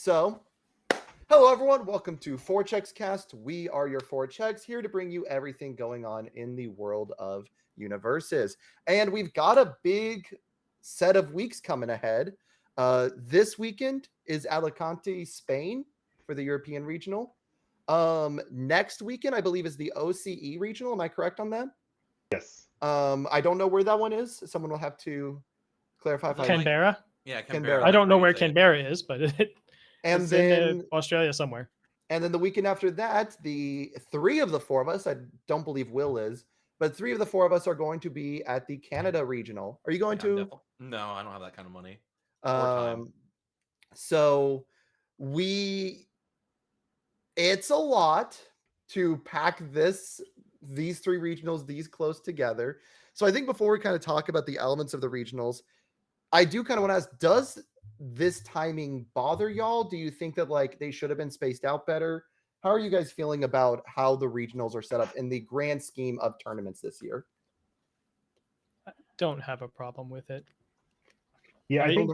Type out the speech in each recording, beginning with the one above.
So, hello everyone, welcome to Four Checks Cast. We are your Four Checks here to bring you everything going on in the world of universes. And we've got a big set of weeks coming ahead. This weekend is Alicante, Spain for the European Regional. Next weekend, I believe, is the OCE Regional. Am I correct on that? Yes. I don't know where that one is. Someone will have to clarify if I Canberra. Canberra. I don't know where Canberra is, but and it's then in Australia somewhere. And then the weekend after that, the three of the four of us, I don't believe Will is, but three of the four of us are going to be at the Canada Regional. Are you going to? No, I don't have that kind of money or time. So it's a lot to pack these three regionals these close together. So I think before we kind of talk about the elements of the regionals, I do kind of want to ask, does this timing bother y'all? Do you think that like they should have been spaced out better? How are you guys feeling about how the regionals are set up in the grand scheme of tournaments this year? I don't have a problem with it. Yeah, I think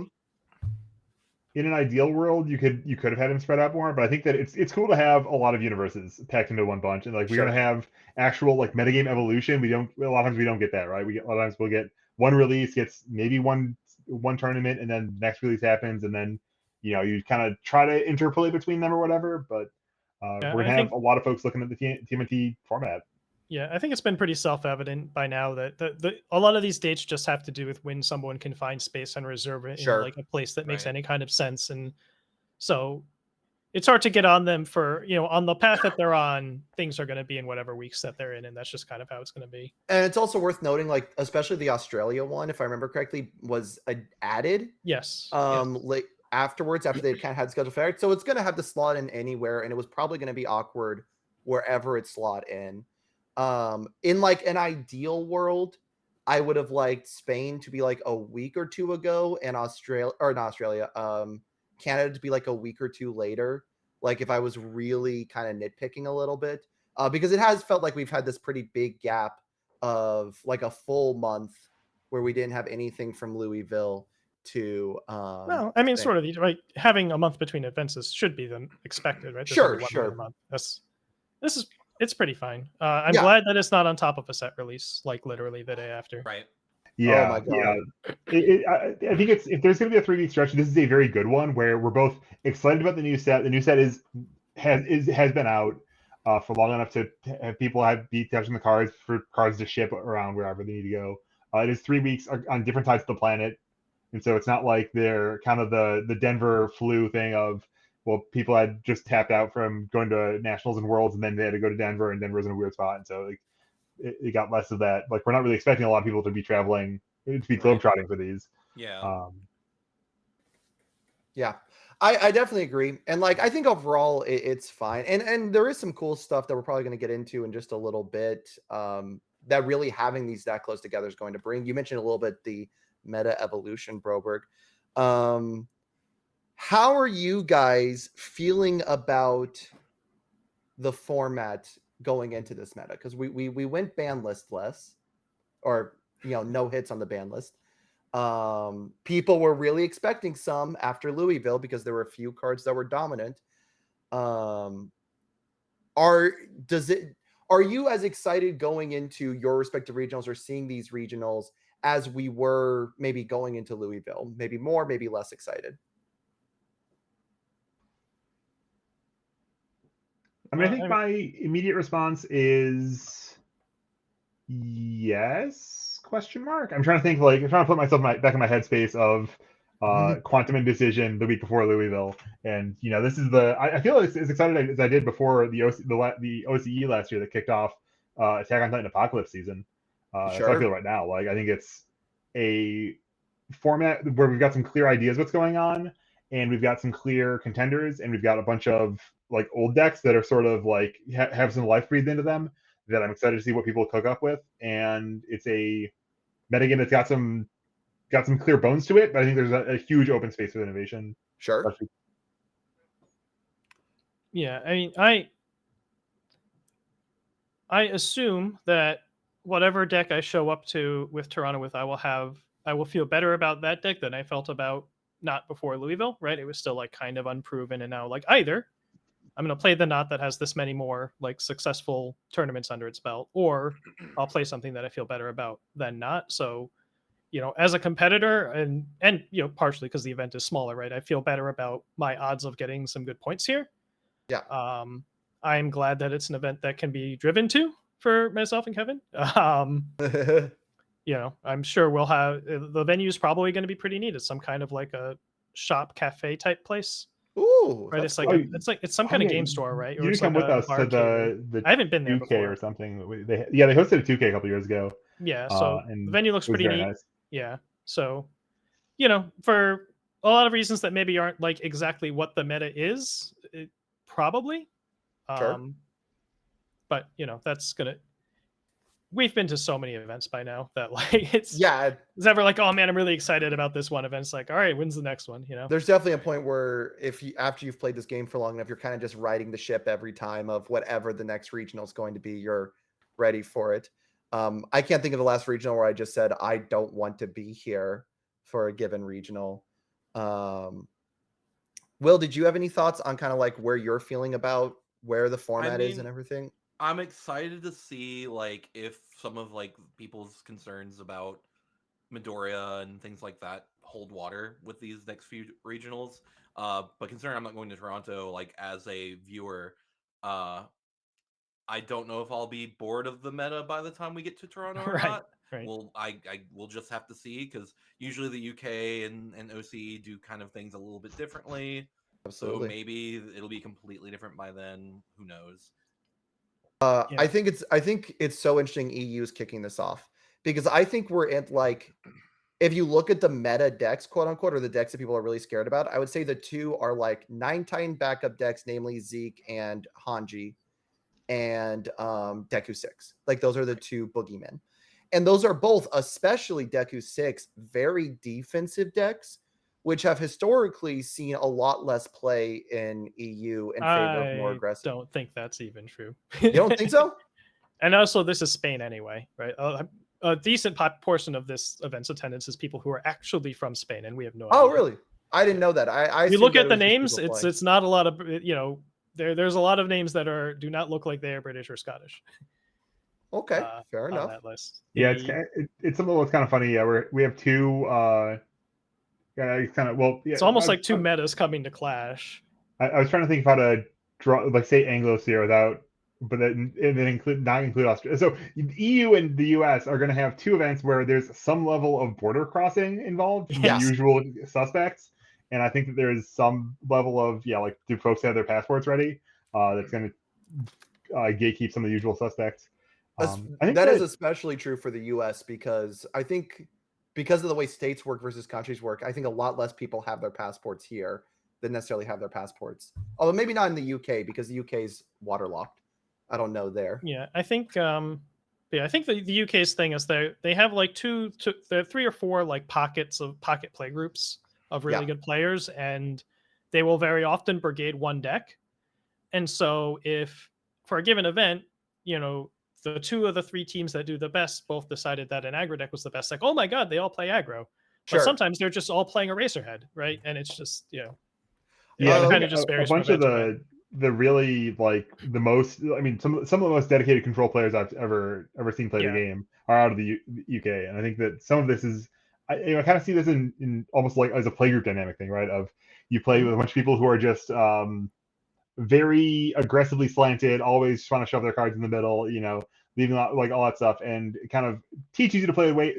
in an ideal world you could have had them spread out more, but I think that it's cool to have a lot of universes packed into one bunch, and like we're gonna have actual like metagame evolution. A lot of times we don't get that, right? A lot of times we'll get one release gets maybe one tournament, and then the next release happens, and then you kind of try to interpolate between them or whatever. But we're gonna have a lot of folks looking at the TMNT format. Yeah, I think it's been pretty self-evident by now that a lot of these dates just have to do with when someone can find space and reserve it in like a place that makes any kind of sense. And so it's hard to get on them for, on the path that they're on, things are going to be in whatever weeks that they're in. And that's just kind of how it's going to be. And it's also worth noting, like, especially the Australia one, if I remember correctly, was added. Yes. Like afterwards, after they kind of had scheduled fair. So it's going to have the slot in anywhere. And it was probably going to be awkward wherever it slot in. In like an ideal world, I would have liked Spain to be like a week or two ago, and Canada to be like a week or two later. Like if I was really kind of nitpicking a little bit, because it has felt like we've had this pretty big gap of like a full month where we didn't have anything from Louisville to. Well, I mean, sort of like having a month between events should be the expected, right? Sure. Month. It's pretty fine. I'm glad that it's not on top of a set release, like literally the day after. Right. Yeah. Oh my God. Yeah. I think if there's going to be a 3-week stretch, this is a very good one where we're both excited about the new set. The new set has been out for long enough to have people be touching the cards for cards to ship around wherever they need to go. It is 3 weeks on different sides of the planet, and so it's not like they're kind of the Denver flu thing of, well, people had just tapped out from going to nationals and worlds, and then they had to go to Denver, and Denver was in a weird spot, and so like it got less of that. Like we're not really expecting a lot of people to be traveling, to be globetrotting for these. Yeah. Yeah, I definitely agree, and like I think overall it's fine, and there is some cool stuff that we're probably going to get into in just a little bit. That really having these that close together is going to bring. You mentioned a little bit the meta evolution, Broberg. How are you guys feeling about the format going into this meta? Because we went ban listless, or no hits on the ban list. People were really expecting some after Louisville because there were a few cards that were dominant. Are you as excited going into your respective regionals or seeing these regionals as we were maybe going into Louisville? Maybe more, maybe less excited. I mean, I think my immediate response is yes, question mark. I'm trying to put myself back in my headspace of Quantum Indecision the week before Louisville. And, this is I feel as excited as I did before the OCE last year that kicked off Attack on Titan Apocalypse season. That's how I feel right now. Like, I think it's a format where we've got some clear ideas what's going on, and we've got some clear contenders, and we've got a bunch of like old decks that are sort of like have some life breathed into them that I'm excited to see what people cook up with. And it's a metagame that's got some clear bones to it, but I think there's a huge open space for innovation. Sure. Yeah, I mean, I assume that whatever deck I show up to with Toronto with, I will feel better about that deck than I felt about not before Louisville, right? It was still like kind of unproven, and now like either I'm going to play the knot that has this many more like successful tournaments under its belt, or I'll play something that I feel better about than not. So, as a competitor, and partially because the event is smaller, right? I feel better about my odds of getting some good points here. Yeah. I'm glad that it's an event that can be driven to for myself and Kevin. I'm sure we'll have the venue is probably going to be pretty neat. It's some kind of like a shop cafe type place. Ooh, right. It's Like it's some kind of game store, right? You didn't come with us to the I haven't been there 2K before or something. They hosted a 2K a couple years ago. Yeah, so and the venue looks pretty neat. Nice. Yeah, so for a lot of reasons that maybe aren't like exactly what the meta is, probably. Sure. But that's gonna. We've been to so many events by now that like it's never like, oh man, I'm really excited about this one event. It's like, all right, when's the next one? There's definitely a point where after you've played this game for long enough, you're kind of just riding the ship every time of whatever the next regional is going to be. You're ready for it. I can't think of the last regional where I just said I don't want to be here for a given regional. Will, did you have any thoughts on kind of like where you're feeling about where the format is and everything? I'm excited to see like if some of like people's concerns about Midoriya and things like that hold water with these next few regionals. But considering I'm not going to Toronto, like as a viewer, I don't know if I'll be bored of the meta by the time we get to Toronto or not. Right. Well, I will just have to see, because usually the UK and OC do kind of things a little bit differently. Absolutely. So maybe it'll be completely different by then. Who knows? I think it's so interesting EU is kicking this off, because I think we're at like, if you look at the meta decks, quote unquote, or the decks that people are really scared about, I would say the two are like 9-time backup decks, namely Zeke and Hanji, and Deku 6. Like those are the two boogeymen. And those are both, especially Deku 6, very defensive decks, which have historically seen a lot less play in EU in favor of more aggressive. I don't think that's even true. You don't think so? And also, this is Spain anyway, right? A decent portion of this event's attendance is people who are actually from Spain, and we have no idea. Oh, really? I didn't know that. I you look at the names, it's not a lot of, there's a lot of names that do not look like they are British or Scottish. Okay, fair enough. On that list. Yeah, it's something that's kind of funny. Yeah, we have two. It's almost like two metas coming to clash. I was trying to think of how to draw, like, say Anglos here without, but then not include Australia. So the EU and the US are going to have two events where there's some level of border crossing involved from the usual suspects, and I think that there is some level of like, do folks have their passports ready? That's going to gatekeep some of the usual suspects. I think that is especially true for the US, because I think because of the way states work versus countries work, I think a lot less people have their passports here than necessarily have their passports. Although maybe not in the UK, because the UK is waterlocked. I don't know there. Yeah, I think I think the UK's thing is they have like there are 3 or 4 like pocket play groups of really good players, and they will very often brigade one deck. And so if for a given event, the 2 of the 3 teams that do the best both decided that an aggro deck was the best. Like, oh my god, they all play aggro. But sometimes they're just all playing Eraserhead, right? And it's just kind of just varies. A bunch of the really like the most. I mean, some of the most dedicated control players I've ever seen play the game are out of the UK, and I think that some of this is. I kind of see this in almost like as a playgroup dynamic thing, right? Of you play with a bunch of people who are just very aggressively slanted, always trying to shove their cards in the middle, leaving like all that stuff, and it kind of teaches you to play the way,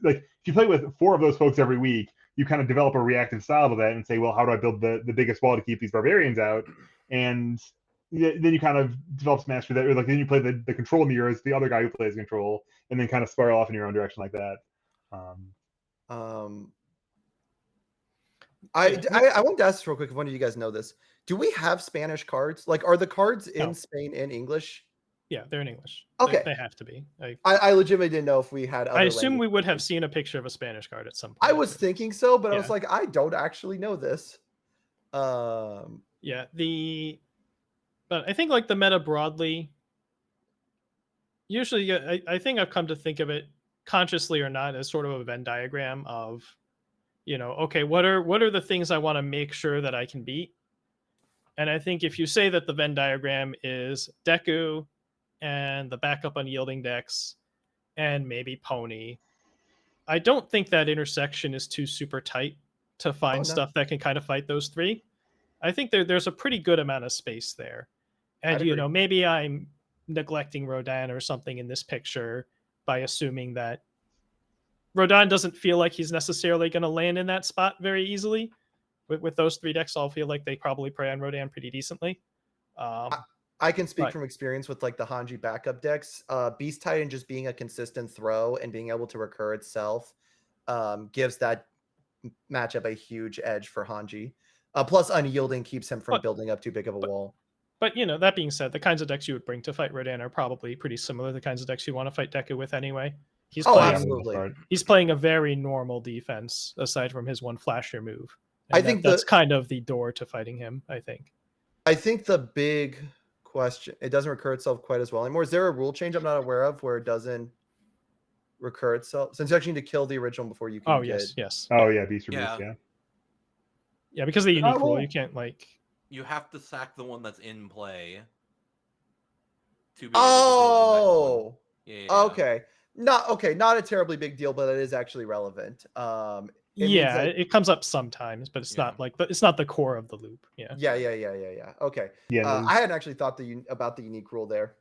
like if you play with 4 of those folks every week, you kind of develop a reactive style to that and say, well, how do I build the biggest wall to keep these barbarians out? And then you kind of develop some mastery that, or like then you play the control mirrors, the other guy who plays control, and then kind of spiral off in your own direction like that. I want to ask this real quick if one of you guys know this. Do we have Spanish cards? Like, are the cards in Spain in English? Yeah, they're in English. Okay. They have to be. I legitimately didn't know if we had other I assume we would have seen a picture of a Spanish card at some point. I was thinking so, but I was like, I don't actually know this. But I think like the meta broadly, usually I think I've come to think of it consciously or not as sort of a Venn diagram of, okay, what are the things I want to make sure that I can beat? And I think if you say that the Venn diagram is Deku and the backup unyielding decks and maybe Pony, I don't think that intersection is too super tight to find stuff that can kind of fight those three. I think there's a pretty good amount of space there. And, maybe I'm neglecting Rodan or something in this picture by assuming that Rodan doesn't feel like he's necessarily going to land in that spot very easily. With those three decks, I'll feel like they probably prey on Rodan pretty decently. I can speak from experience with like the Hanji backup decks. Beast Titan just being a consistent throw and being able to recur itself gives that matchup a huge edge for Hanji. Plus, unyielding keeps him from building up too big of a wall. But, that being said, the kinds of decks you would bring to fight Rodan are probably pretty similar to the kinds of decks you want to fight Deku with anyway. Absolutely. He's playing a very normal defense, aside from his one flasher move. And I think that's kind of the door to fighting him, I think. I think the big question, it doesn't recur itself quite as well anymore. Is there a rule change I'm not aware of where it doesn't recur itself? Since you actually need to kill the original before you can yes. Oh, yeah, Beast for Beast, yeah. Yeah, because of the unique rule, you can't, You have to sack the one that's in play. To be able to yeah. Okay. Not a terribly big deal, but it is actually relevant. It comes up sometimes, but it's not it's not the core of the loop. Yeah. Okay. Yeah, I hadn't actually thought about the unique rule there.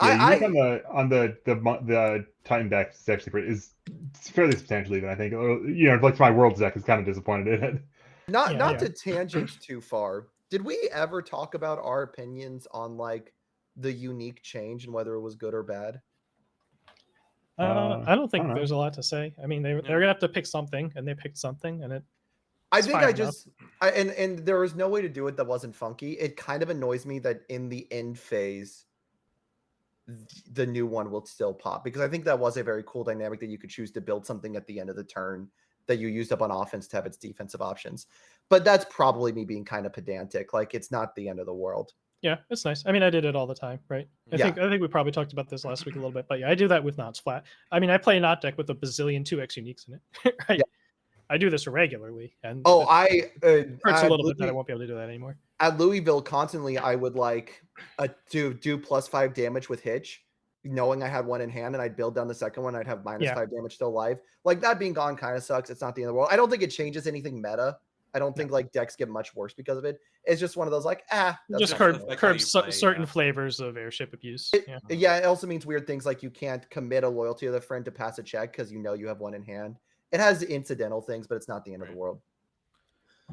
Unique on the Titan deck is actually is fairly substantial even, I think. Like my Worlds deck is kind of disappointed in it. Not to tangent too far. Did we ever talk about our opinions on like the unique change and whether it was good or bad? I don't think there's a lot to say. I mean, they're gonna have to pick something, and they picked something, and and there was no way to do it that wasn't funky. It kind of annoys me that in the end phase, the new one will still pop, because I think that was a very cool dynamic that you could choose to build something at the end of the turn that you used up on offense to have its defensive options. But that's probably me being kind of pedantic. Like, it's not the end of the world. Yeah, it's nice. I mean, I did it all the time, right? I think we probably talked about this last week a little bit, but yeah, I do that with Knots flat. I mean, I play a Knot deck with a bazillion 2x uniques in it, right? Yeah. I do this regularly, and it hurts a little bit that I won't be able to do that anymore. At Louisville, constantly I would like do +5 damage with Hitch, knowing I had one in hand, and I'd build down the second one. I'd have -5 damage still alive. Like, that being gone kind of sucks. It's not the end of the world. I don't think it changes anything meta. I don't think like decks get much worse because of it. It's just one of those like, just curbs certain flavors of airship abuse. It also means weird things like you can't commit a loyalty to the friend to pass a check because you have one in hand. It has incidental things, but it's not the end of the world.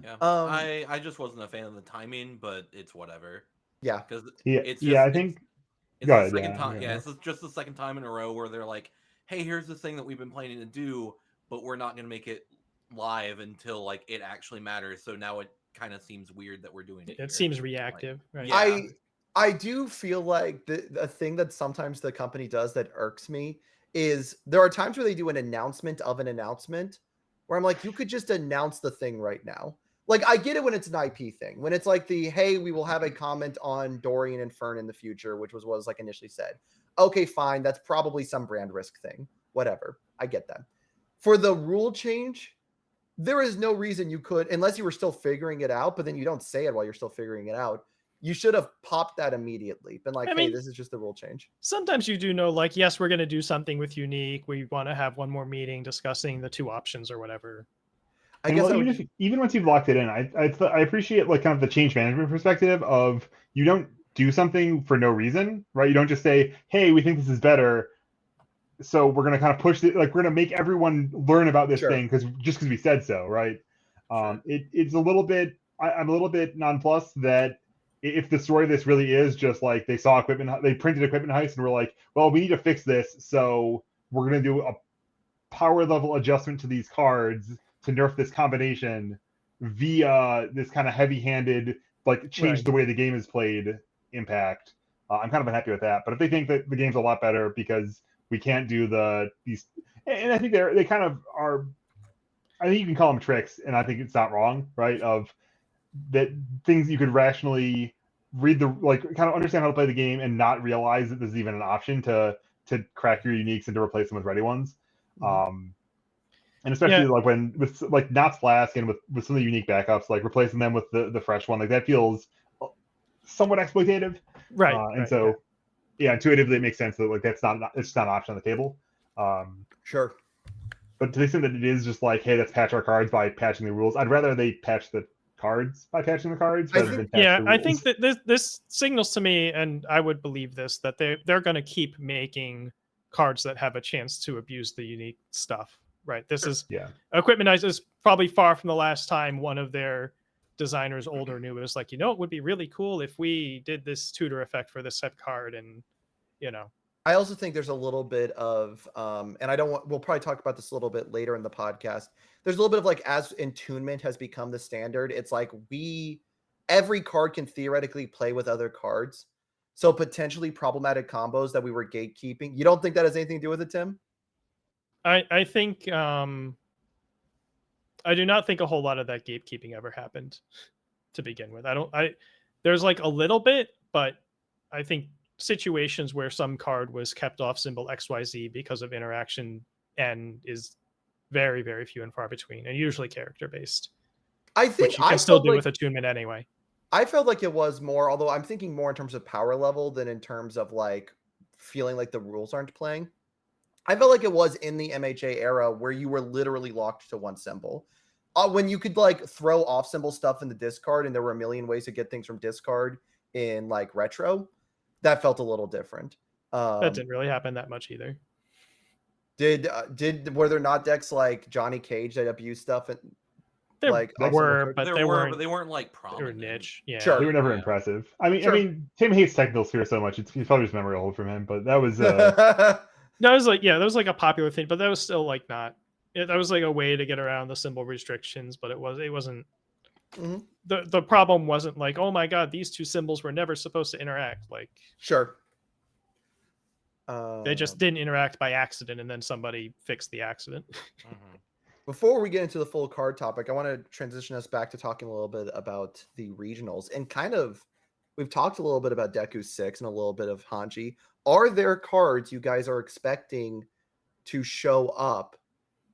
Yeah, I just wasn't a fan of the timing, but it's whatever. Yeah, because I think it's the second time. Yeah, it's just the second time in a row where they're like, "Hey, here's the thing that we've been planning to do, but we're not going to make it live until like it actually matters." So now it kind of seems weird that we're doing it. It seems reactive, right? Yeah. I do feel like the thing that sometimes the company does that irks me is there are times where they do an announcement of an announcement where I'm like, you could just announce the thing right now. Like, I get it when it's an IP thing, when it's like hey, we will have a comment on Dorian and Fern in the future, which was what was like initially said. Okay, fine. That's probably some brand risk thing. Whatever. I get that. For the rule change, there is no reason you could, unless you were still figuring it out, but then you don't say it while you're still figuring it out. You should have popped that immediately. Been like, hey, this is just the rule change. Sometimes you do know, like, yes, we're going to do something with unique. We want to have one more meeting discussing the 2 options or whatever. I guess even once you've locked it in, I appreciate like kind of the change management perspective of you don't do something for no reason, right? You don't just say, hey, we think this is better, so we're going to kind of push it, like we're going to make everyone learn about this thing because we said so, right? It's a little bit, I'm a little bit nonplussed that if the story of this really is just like they saw they printed equipment heist and were like, well, we need to fix this, so we're going to do a power level adjustment to these cards to nerf this combination via this kind of heavy-handed, like change the way the game is played impact. I'm kind of unhappy with that. But if they think that the game's a lot better because we can't do these, and I think they kind of are. I think you can call them tricks, and I think it's not wrong, right? Of that things you could rationally read kind of understand how to play the game and not realize that this is even an option to crack your uniques and to replace them with ready ones. And especially like when with like Knott's Flask and with some of the unique backups, like replacing them with the fresh one, like that feels somewhat exploitative. Right. And so yeah, intuitively it makes sense that like it's not an option on the table. Sure. But to the extent that it is just like, hey, let's patch our cards by patching the rules, I'd rather they patch the cards by patching the cards rather than patch the rules. I think that this signals to me, and I would believe this, that they're going to keep making cards that have a chance to abuse the unique stuff. Right. This is Equipment is probably far from the last time one of their designers, old or new, was like, it would be really cool if we did this tutor effect for this set card, and I also think there's a little bit of, and we'll probably talk about this a little bit later in the podcast. There's a little bit of like, as Attunement has become the standard, it's like every card can theoretically play with other cards. So potentially problematic combos that we were gatekeeping. You don't think that has anything to do with it, Tim? I think, I do not think a whole lot of that gatekeeping ever happened to begin with. There's like a little bit, but I think situations where some card was kept off symbol XYZ because of interaction and is very, very few and far between, and usually character based. I think which you can still do with Attunement anyway. I felt like it was more, although I'm thinking more in terms of power level than in terms of like feeling like the rules aren't playing. I felt like it was in the MHA era where you were literally locked to one symbol. When you could like throw off symbol stuff in the discard, and there were a million ways to get things from discard in like retro, that felt a little different. That didn't really happen that much either. Were there not decks like Johnny Cage that abused stuff? There like were, but they weren't like prominent. They were niche. Yeah, sure. They were never impressive. I mean, Tim hates Technical Sphere so much; it's probably just memory hold from him. But that was that was like a popular thing, but that was still like not. That was like a way to get around the symbol restrictions, but it wasn't. Mm-hmm. The problem wasn't like, oh my god, these two symbols were never supposed to interact. Like, sure. They just didn't interact by accident, and then somebody fixed the accident. Before we get into the full card topic, I want to transition us back to talking a little bit about the regionals, and kind of, we've talked a little bit about Deku 6 and a little bit of Hanji. Are there cards you guys are expecting to show up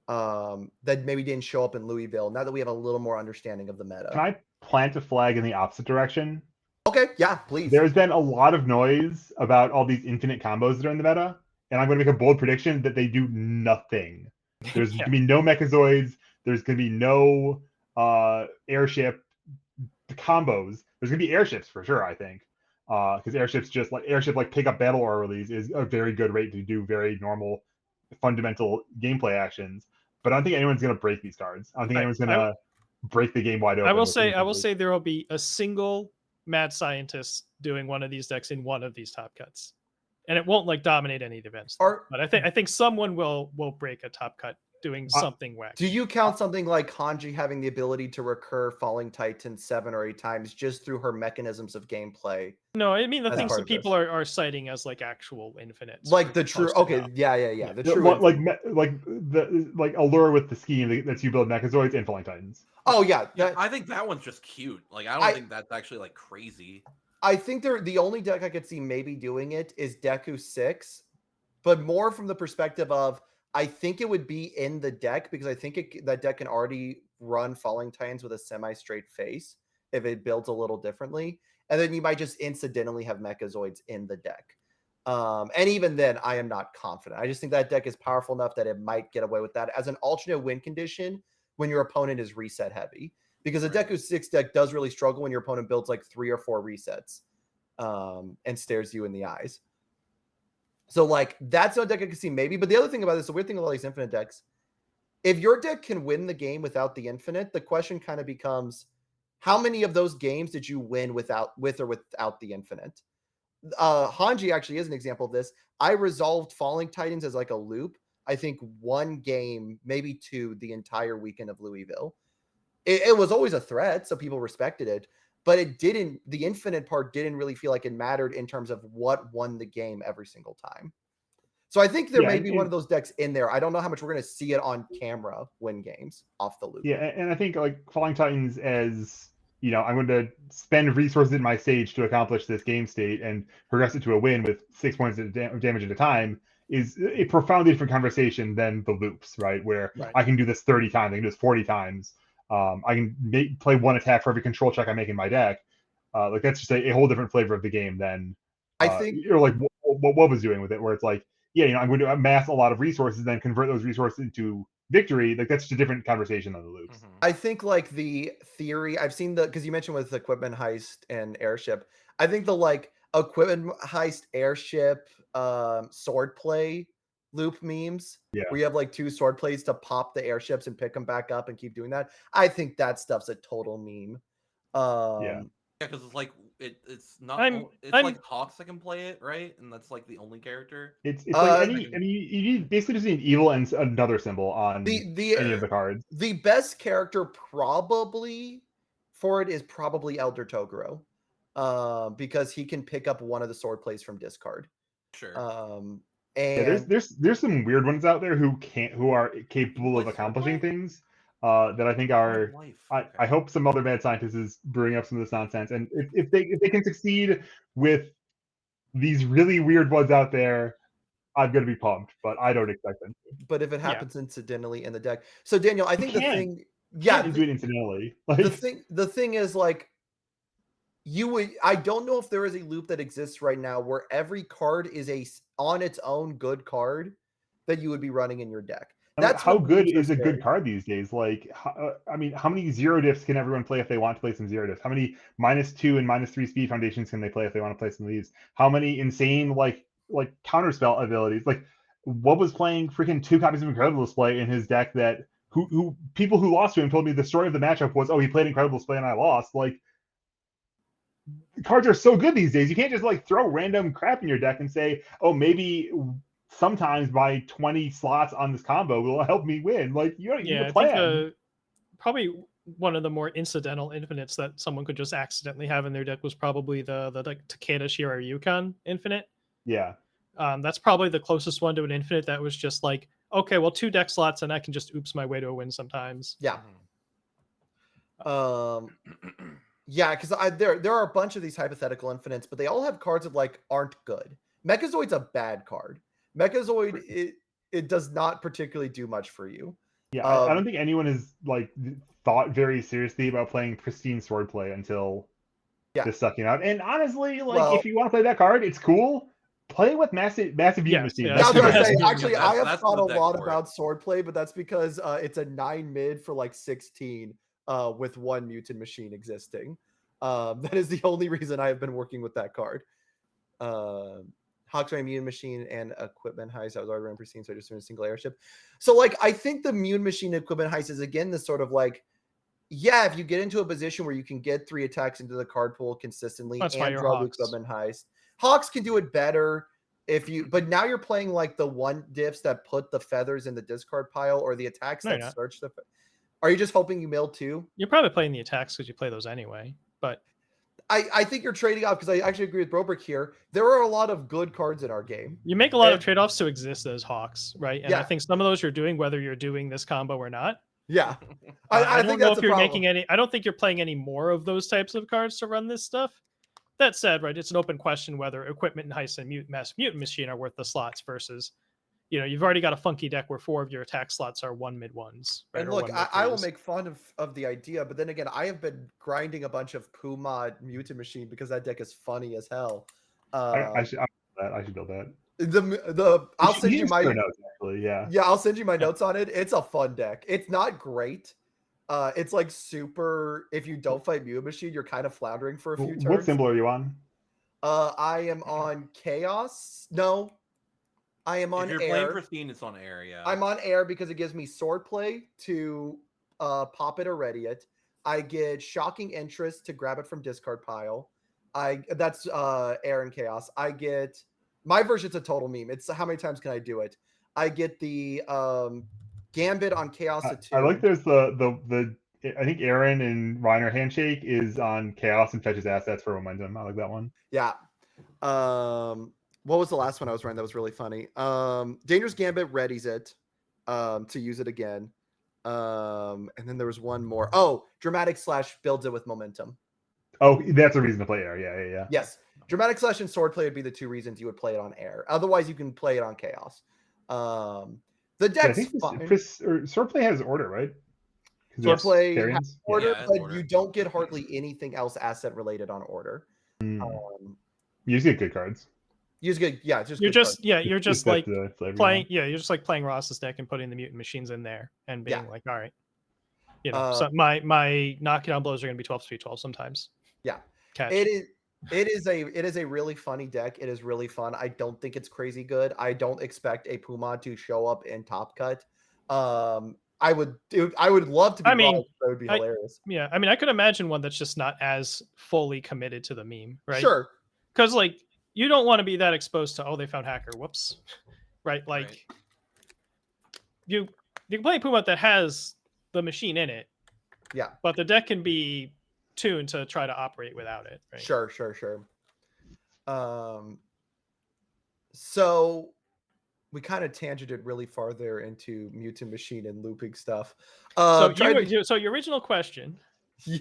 that maybe didn't show up in Louisville, now that we have a little more understanding of the meta? Can I plant a flag in the opposite direction? Okay, yeah, please. There's been a lot of noise about all these infinite combos that are in the meta, and I'm going to make a bold prediction that they do nothing. There's going to be no Mechazoids. There's going to be no airship combos. There's going to be airships for sure, I think. Because airship like pick up battle aura release is a very good rate to do very normal fundamental gameplay actions. But I don't think anyone's going to break these cards. I don't think anyone's going to break the game wide open. I will say there will be a single mad scientist doing one of these decks in one of these top cuts, and it won't like dominate any of the events. But I think someone will break a top cut doing something wacky. Do you count something like Hanji having the ability to recur Falling Titan 7 or 8 times just through her mechanisms of gameplay? No, I mean the things that people are citing as like actual infinites, like the true. Okay, yeah. The true, like allure with the scheme that lets you build Mechazoids and Falling Titans. Oh yeah, I think that one's just cute. Like I don't think that's actually like crazy. I think the only deck I could see maybe doing it is Deku 6, but more from the perspective of I think it would be in the deck because I think that deck can already run Falling Titans with a semi-straight face if it builds a little differently. And then you might just incidentally have Mechazoids in the deck. And even then, I am not confident. I just think that deck is powerful enough that it might get away with that as an alternate win condition when your opponent is reset heavy. Because a Deku 6 deck does really struggle when your opponent builds like 3 or 4 resets and stares you in the eyes. So, like, that's no deck I can see maybe. But the other thing about this, the weird thing about all these infinite decks, if your deck can win the game without the infinite, the question kind of becomes, how many of those games did you win with or without the infinite? Hanji actually is an example of this. I resolved Falling Titans as like a loop. I think 1 game, maybe 2, the entire weekend of Louisville. It was always a threat, so people respected it. But it didn't, the infinite part didn't really feel like it mattered in terms of what won the game every single time. So I think there may be one of those decks in there. I don't know how much we're going to see it on camera win games off the loop. Yeah, and I think like Falling Titans as, you know, I'm going to spend resources in my stage to accomplish this game state and progress it to a win with 6 points of damage at a time is a profoundly different conversation than the loops, right? Where I can do this 30 times, I can do this 40 times. I can play one attack for every control check I make in my deck. Like that's just a whole different flavor of the game than I think like what was doing with it, where it's like, yeah, I'm going to amass a lot of resources, then convert those resources into victory. Like that's just a different conversation than the loops. I think like the theory I've seen because you mentioned with equipment heist and airship, I think the like equipment heist airship sword play loop memes where you have like 2 sword plays to pop the airships and pick them back up and keep doing that. I think that stuff's a total meme. Yeah, because it's like it's not it's like Hawks that can play it, right? And that's like the only character. It's like you basically just need evil and another symbol on any of the cards. The best character probably for it is probably Elder Toguro, because he can pick up one of the sword plays from discard. Sure. And yeah, there's some weird ones out there who are capable of accomplishing things that I think are. I hope some other mad scientist is brewing up some of this nonsense, and if they can succeed with these really weird ones out there, I'm going to be pumped, but I don't expect them to. But if it happens incidentally in the deck, so Daniel, I think the thing, do it incidentally. Like, the thing is like. I don't know if there is a loop that exists right now where every card is on its own good card that you would be running in your deck. That's how good is a good card these days? Like, I mean, how many zero diffs can everyone play if they want to play some zero diffs? How many -2 and -3 speed foundations can they play if they want to play some of these? How many insane like counterspell abilities? Like, what was playing freaking 2 copies of Incredible Display in his deck that who people who lost to him told me the story of the matchup was, oh, he played Incredible Display and I lost. Like, cards are so good these days. You can't just like throw random crap in your deck and say, oh, maybe sometimes my 20 slots on this combo will help me win. Like, you don't need a plan. I think probably one of the more incidental infinites that someone could just accidentally have in their deck was probably the like Takeda Shirayukan infinite. Yeah. That's probably the closest one to an infinite that was just like, okay, well, 2 deck slots and I can just oops my way to a win sometimes. Yeah. Yeah, because there are a bunch of these hypothetical infinites, but they all have cards that like aren't good. Mechazoid's a bad card. Mechazoid it does not particularly do much for you. Yeah, I don't think anyone has like thought very seriously about playing pristine swordplay until just sucking out. And honestly, like if you want to play that card, it's cool. Play with massive Mutant Machine. Yeah, I was gonna say, actually, I have thought a lot about swordplay, but that's because it's a 9 mid for like 16 with 1 Mutant Machine existing. That is the only reason I have been working with that card. Hawk's Mutant Machine and Equipment Heist. I was already running pristine, so I just doing a single airship. So like I think the Mutant Machine Equipment Heist is again this sort of like, yeah, if you get into a position where you can get 3 attacks into the card pool consistently and draw the Equipment Heist. Hawks can do it better but now you're playing like the 1 diffs that put the feathers in the discard pile or the attacks that search the. Are you just hoping you mill 2? You're probably playing the attacks because you play those anyway, but I think you're trading off because I actually agree with Brobrick here. There are a lot of good cards in our game. You make a lot of trade-offs to exist as Hawks, right? And I think some of those you're doing whether you're doing this combo or not. Yeah. I don't know if you're making any. I don't think you're playing any more of those types of cards to run this stuff. That said, right, it's an open question whether Equipment and Heist and Mutant Machine are worth the slots versus, you've already got a funky deck where 4 of your attack slots are 1 mid-1s. Right, and look, I will make fun of the idea, but then again, I have been grinding a bunch of Puma Mutant Machine because that deck is funny as hell. I should build that. I'll send you my notes, actually. Yeah, I'll send you my notes on it. It's a fun deck. It's not great. It's like super. If you don't fight Mutant Machine, you're kind of floundering for a few turns. What symbol are you on? I am on Chaos. No, I am on air. If you're playing pristine, it's on air. Yeah, I'm on air because it gives me swordplay to pop it or ready it. I get shocking interest to grab it from discard pile. That's air and chaos. I get my version's a total meme. It's how many times can I do it? I get the Gambit on Chaos at 2. I like there's the I think Aaron and Reiner handshake is on Chaos and fetches assets for momentum. I like that one. Yeah. What was the last one I was running that was really funny? Dangerous Gambit readies it to use it again. And then there was one more. Oh, Dramatic Slash builds it with momentum. Oh, that's a reason to play air. Yeah. Yes. Dramatic Slash and Swordplay would be the two reasons you would play it on air. Otherwise, you can play it on chaos. The deck's I think fine. Swordplay has order, right? Swordplay has order, Yeah, but order. you don't get hardly anything else asset related on order. You just get good cards. Use good, yeah. Just you're good just cards. you're just like playing. Yeah, you're just like playing Ross's deck and putting the mutant machines in there and being like, all right, so my knockdown blows are going to be 12 speed 12 sometimes. Yeah, catch. It is a really funny deck. It is really fun. I don't think it's crazy good. I don't expect a Puma to show up in Top Cut. I would love to be wrong. That would be hilarious. Yeah, I mean, I could imagine one that's just not as fully committed to the meme, right? Sure. Because like you don't want to be that exposed to they found hacker. Whoops. Right? Like you can play a Puma that has the machine in it. Yeah. But the deck can be tuned to try to operate without it. Right? Sure. So we kind of tangented really far there into mutant machine and looping stuff. So your original question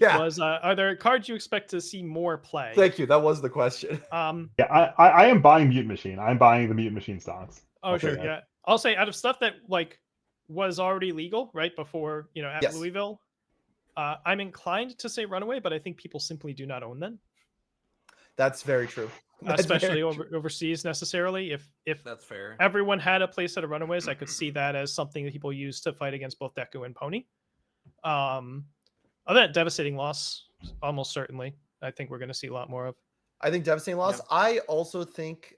was, are there cards you expect to see more play? Thank you. That was the question. Yeah, I am buying Mutant Machine. I'm buying the Mutant Machine stocks. Oh, sure. Yeah. I'll say out of stuff that like was already legal right before, at Louisville, I'm inclined to say Runaway, but I think people simply do not own them. That's very true. Especially overseas necessarily. If that's fair. Everyone had a play set of Runaways, I could see that as something that people use to fight against both Deku and Pony. Other than Devastating Loss, almost certainly, I think we're going to see a lot more of. I think Devastating Loss. Yeah. I also think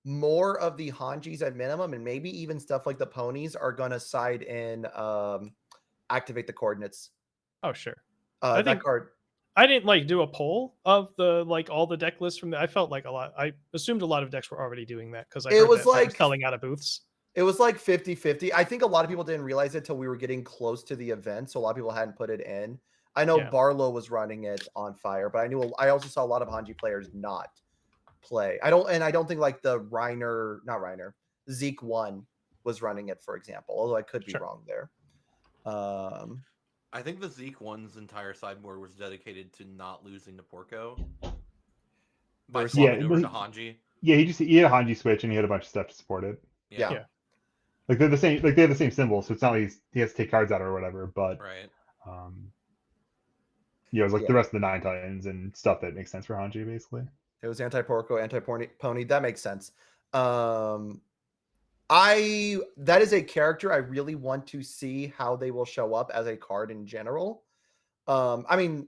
more of the Hanjis at minimum, and maybe even stuff like the Ponies, are going to side in Activate the Coordinates. Oh, sure. That card. I didn't do a poll of the all the deck lists from I felt like a lot. I assumed a lot of decks were already doing that because it was selling out of booths. It was like 50-50. I think a lot of people didn't realize it till we were getting close to the event, so a lot of people hadn't put it in. I know Barlow was running it on fire, but I also saw a lot of Hanji players not play. I don't think like Zeke 1 was running it, for example, although I could be wrong there. I think the Zeke 1's entire sideboard was dedicated to not losing to Porco. By swapping over to Hanji. Yeah, he had a Hanji switch and he had a bunch of stuff to support it. Yeah. Like they're the same. Like they have the same symbol, so it's not like he has to take cards out or whatever. But it was like the rest of the 9 Titans and stuff that makes sense for Hanji, basically. It was anti-Porco, anti-Pony. That makes sense. That is a character I really want to see how they will show up as a card in general. I mean,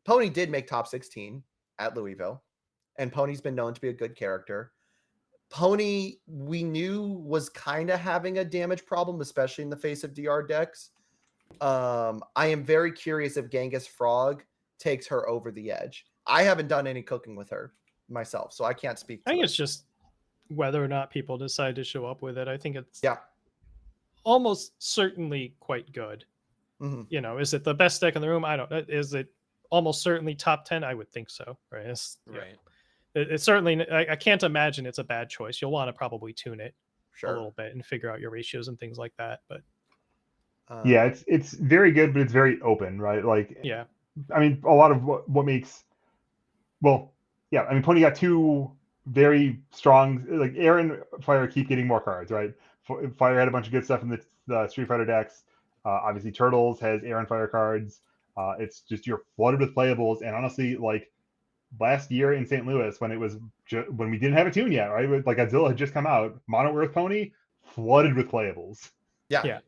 Pony did make top 16 at Louisville, and Pony's been known to be a good character. Pony, we knew, was kind of having a damage problem, especially in the face of DR decks. I am very curious if Genghis Frog takes her over the edge. I haven't done any cooking with her myself, so I can't speak to I think it's just whether or not people decide to show up with it. I think it's yeah, almost certainly quite good. Mm-hmm. You know, is it the best deck in the room? I don't know. Is it almost certainly top 10? I would think so. Right. Right. It's certainly, I can't imagine it's a bad choice. You'll want to probably tune it sure. a little bit and figure out your ratios and things like that. But yeah, it's very good, but it's very open, right? Like, yeah, I mean, a lot of what makes, well, yeah, I mean, Pony got 2 very strong, like Air and Fire keep getting more cards, right? Fire had a bunch of good stuff in the Street Fighter decks. Obviously, Turtles has Air and Fire cards. It's just you're flooded with playables, and honestly, like last year in St. Louis when when we didn't have a tune yet, right? Like Godzilla had just come out, Mono Earth Pony flooded with playables. Yeah.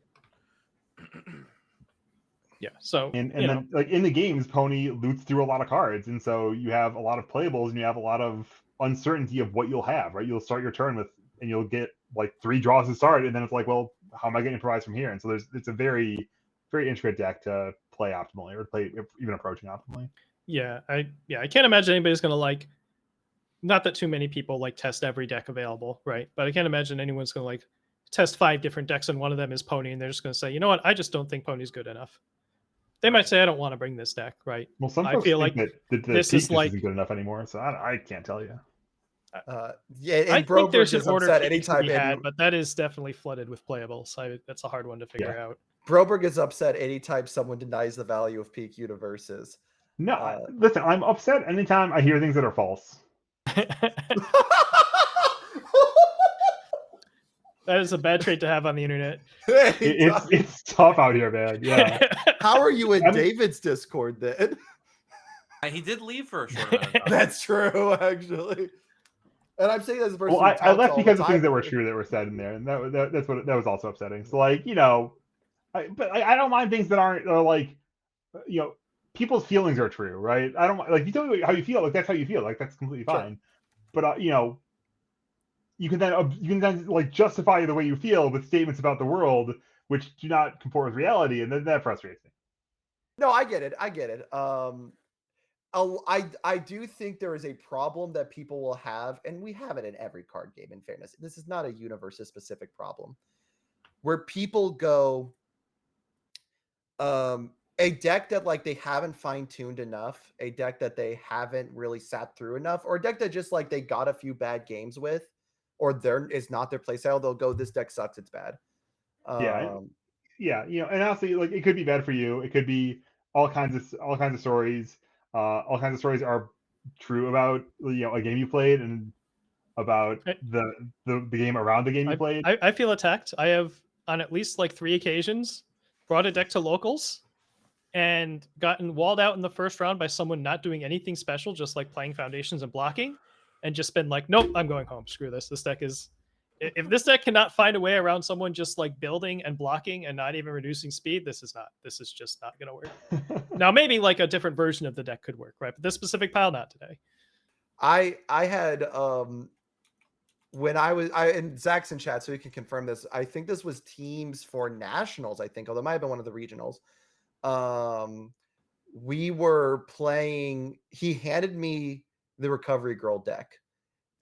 Yeah. So and then like in the games, Pony loots through a lot of cards, and so you have a lot of playables and you have a lot of uncertainty of what you'll have, right? You'll start your turn with and you'll get like 3 draws to start, and then it's like, well, how am I going to improvise from here? And so it's a very, very intricate deck to play optimally or play even approaching optimally. Yeah, I can't imagine anybody's gonna not that too many people test every deck available, right? But I can't imagine anyone's gonna test 5 different decks and one of them is Pony, and they're just gonna say, you know what, I just don't think Pony's good enough. They might say, I don't want to bring this deck, right? Well, some folks feel like that this isn't good enough anymore, so I can't tell you. Yeah, and I think there's an order anytime to be had, but that is definitely flooded with playables. That's a hard one to figure out. Broberg is upset anytime someone denies the value of Peak Universes. No, listen, I'm upset anytime I hear things that are false. That is a bad trait to have on the internet. It's tough out here, man. Yeah. How are you in David's Discord then? He did leave for a short amount of time. That's true, actually. And I'm saying that as a person. Well, who I left talks all because the of things time. that were true that were said in there, and that was also upsetting. So like, you know, but I don't mind things that aren't like, you know, people's feelings are true, right? I don't like, you tell me how you feel, like that's how you feel, like that's completely Sure. fine. But you know, you can then like justify the way you feel with statements about the world which do not comport with reality, and then that frustrates me. No, I get it. I get it. I do think there is a problem that people will have, and we have it in every card game, in fairness. This is not a universe specific problem, where people go, a deck that like they haven't fine-tuned enough, a deck that they haven't really sat through enough, or a deck that just like they got a few bad games with, or there is not their playstyle, they'll go, this deck sucks, it's bad. Yeah, you know, and honestly, like it could be bad for you. It could be all kinds of stories. All kinds of stories are true about, you know, a game you played and about the game around the game you played. I feel attacked. I have on at least like 3 occasions brought a deck to locals and gotten walled out in the first round by someone not doing anything special, just like playing foundations and blocking, and just been like, nope, I'm going home. Screw this. This deck is, if this deck cannot find a way around someone just like building and blocking and not even reducing speed, this is just not going to work. Now, maybe like a different version of the deck could work, right? But this specific pile, not today. I had, when I in Zach's in chat, so he can confirm this. I think this was teams for nationals, I think, although it might have been one of the regionals. We were playing, he handed me the Recovery Girl deck.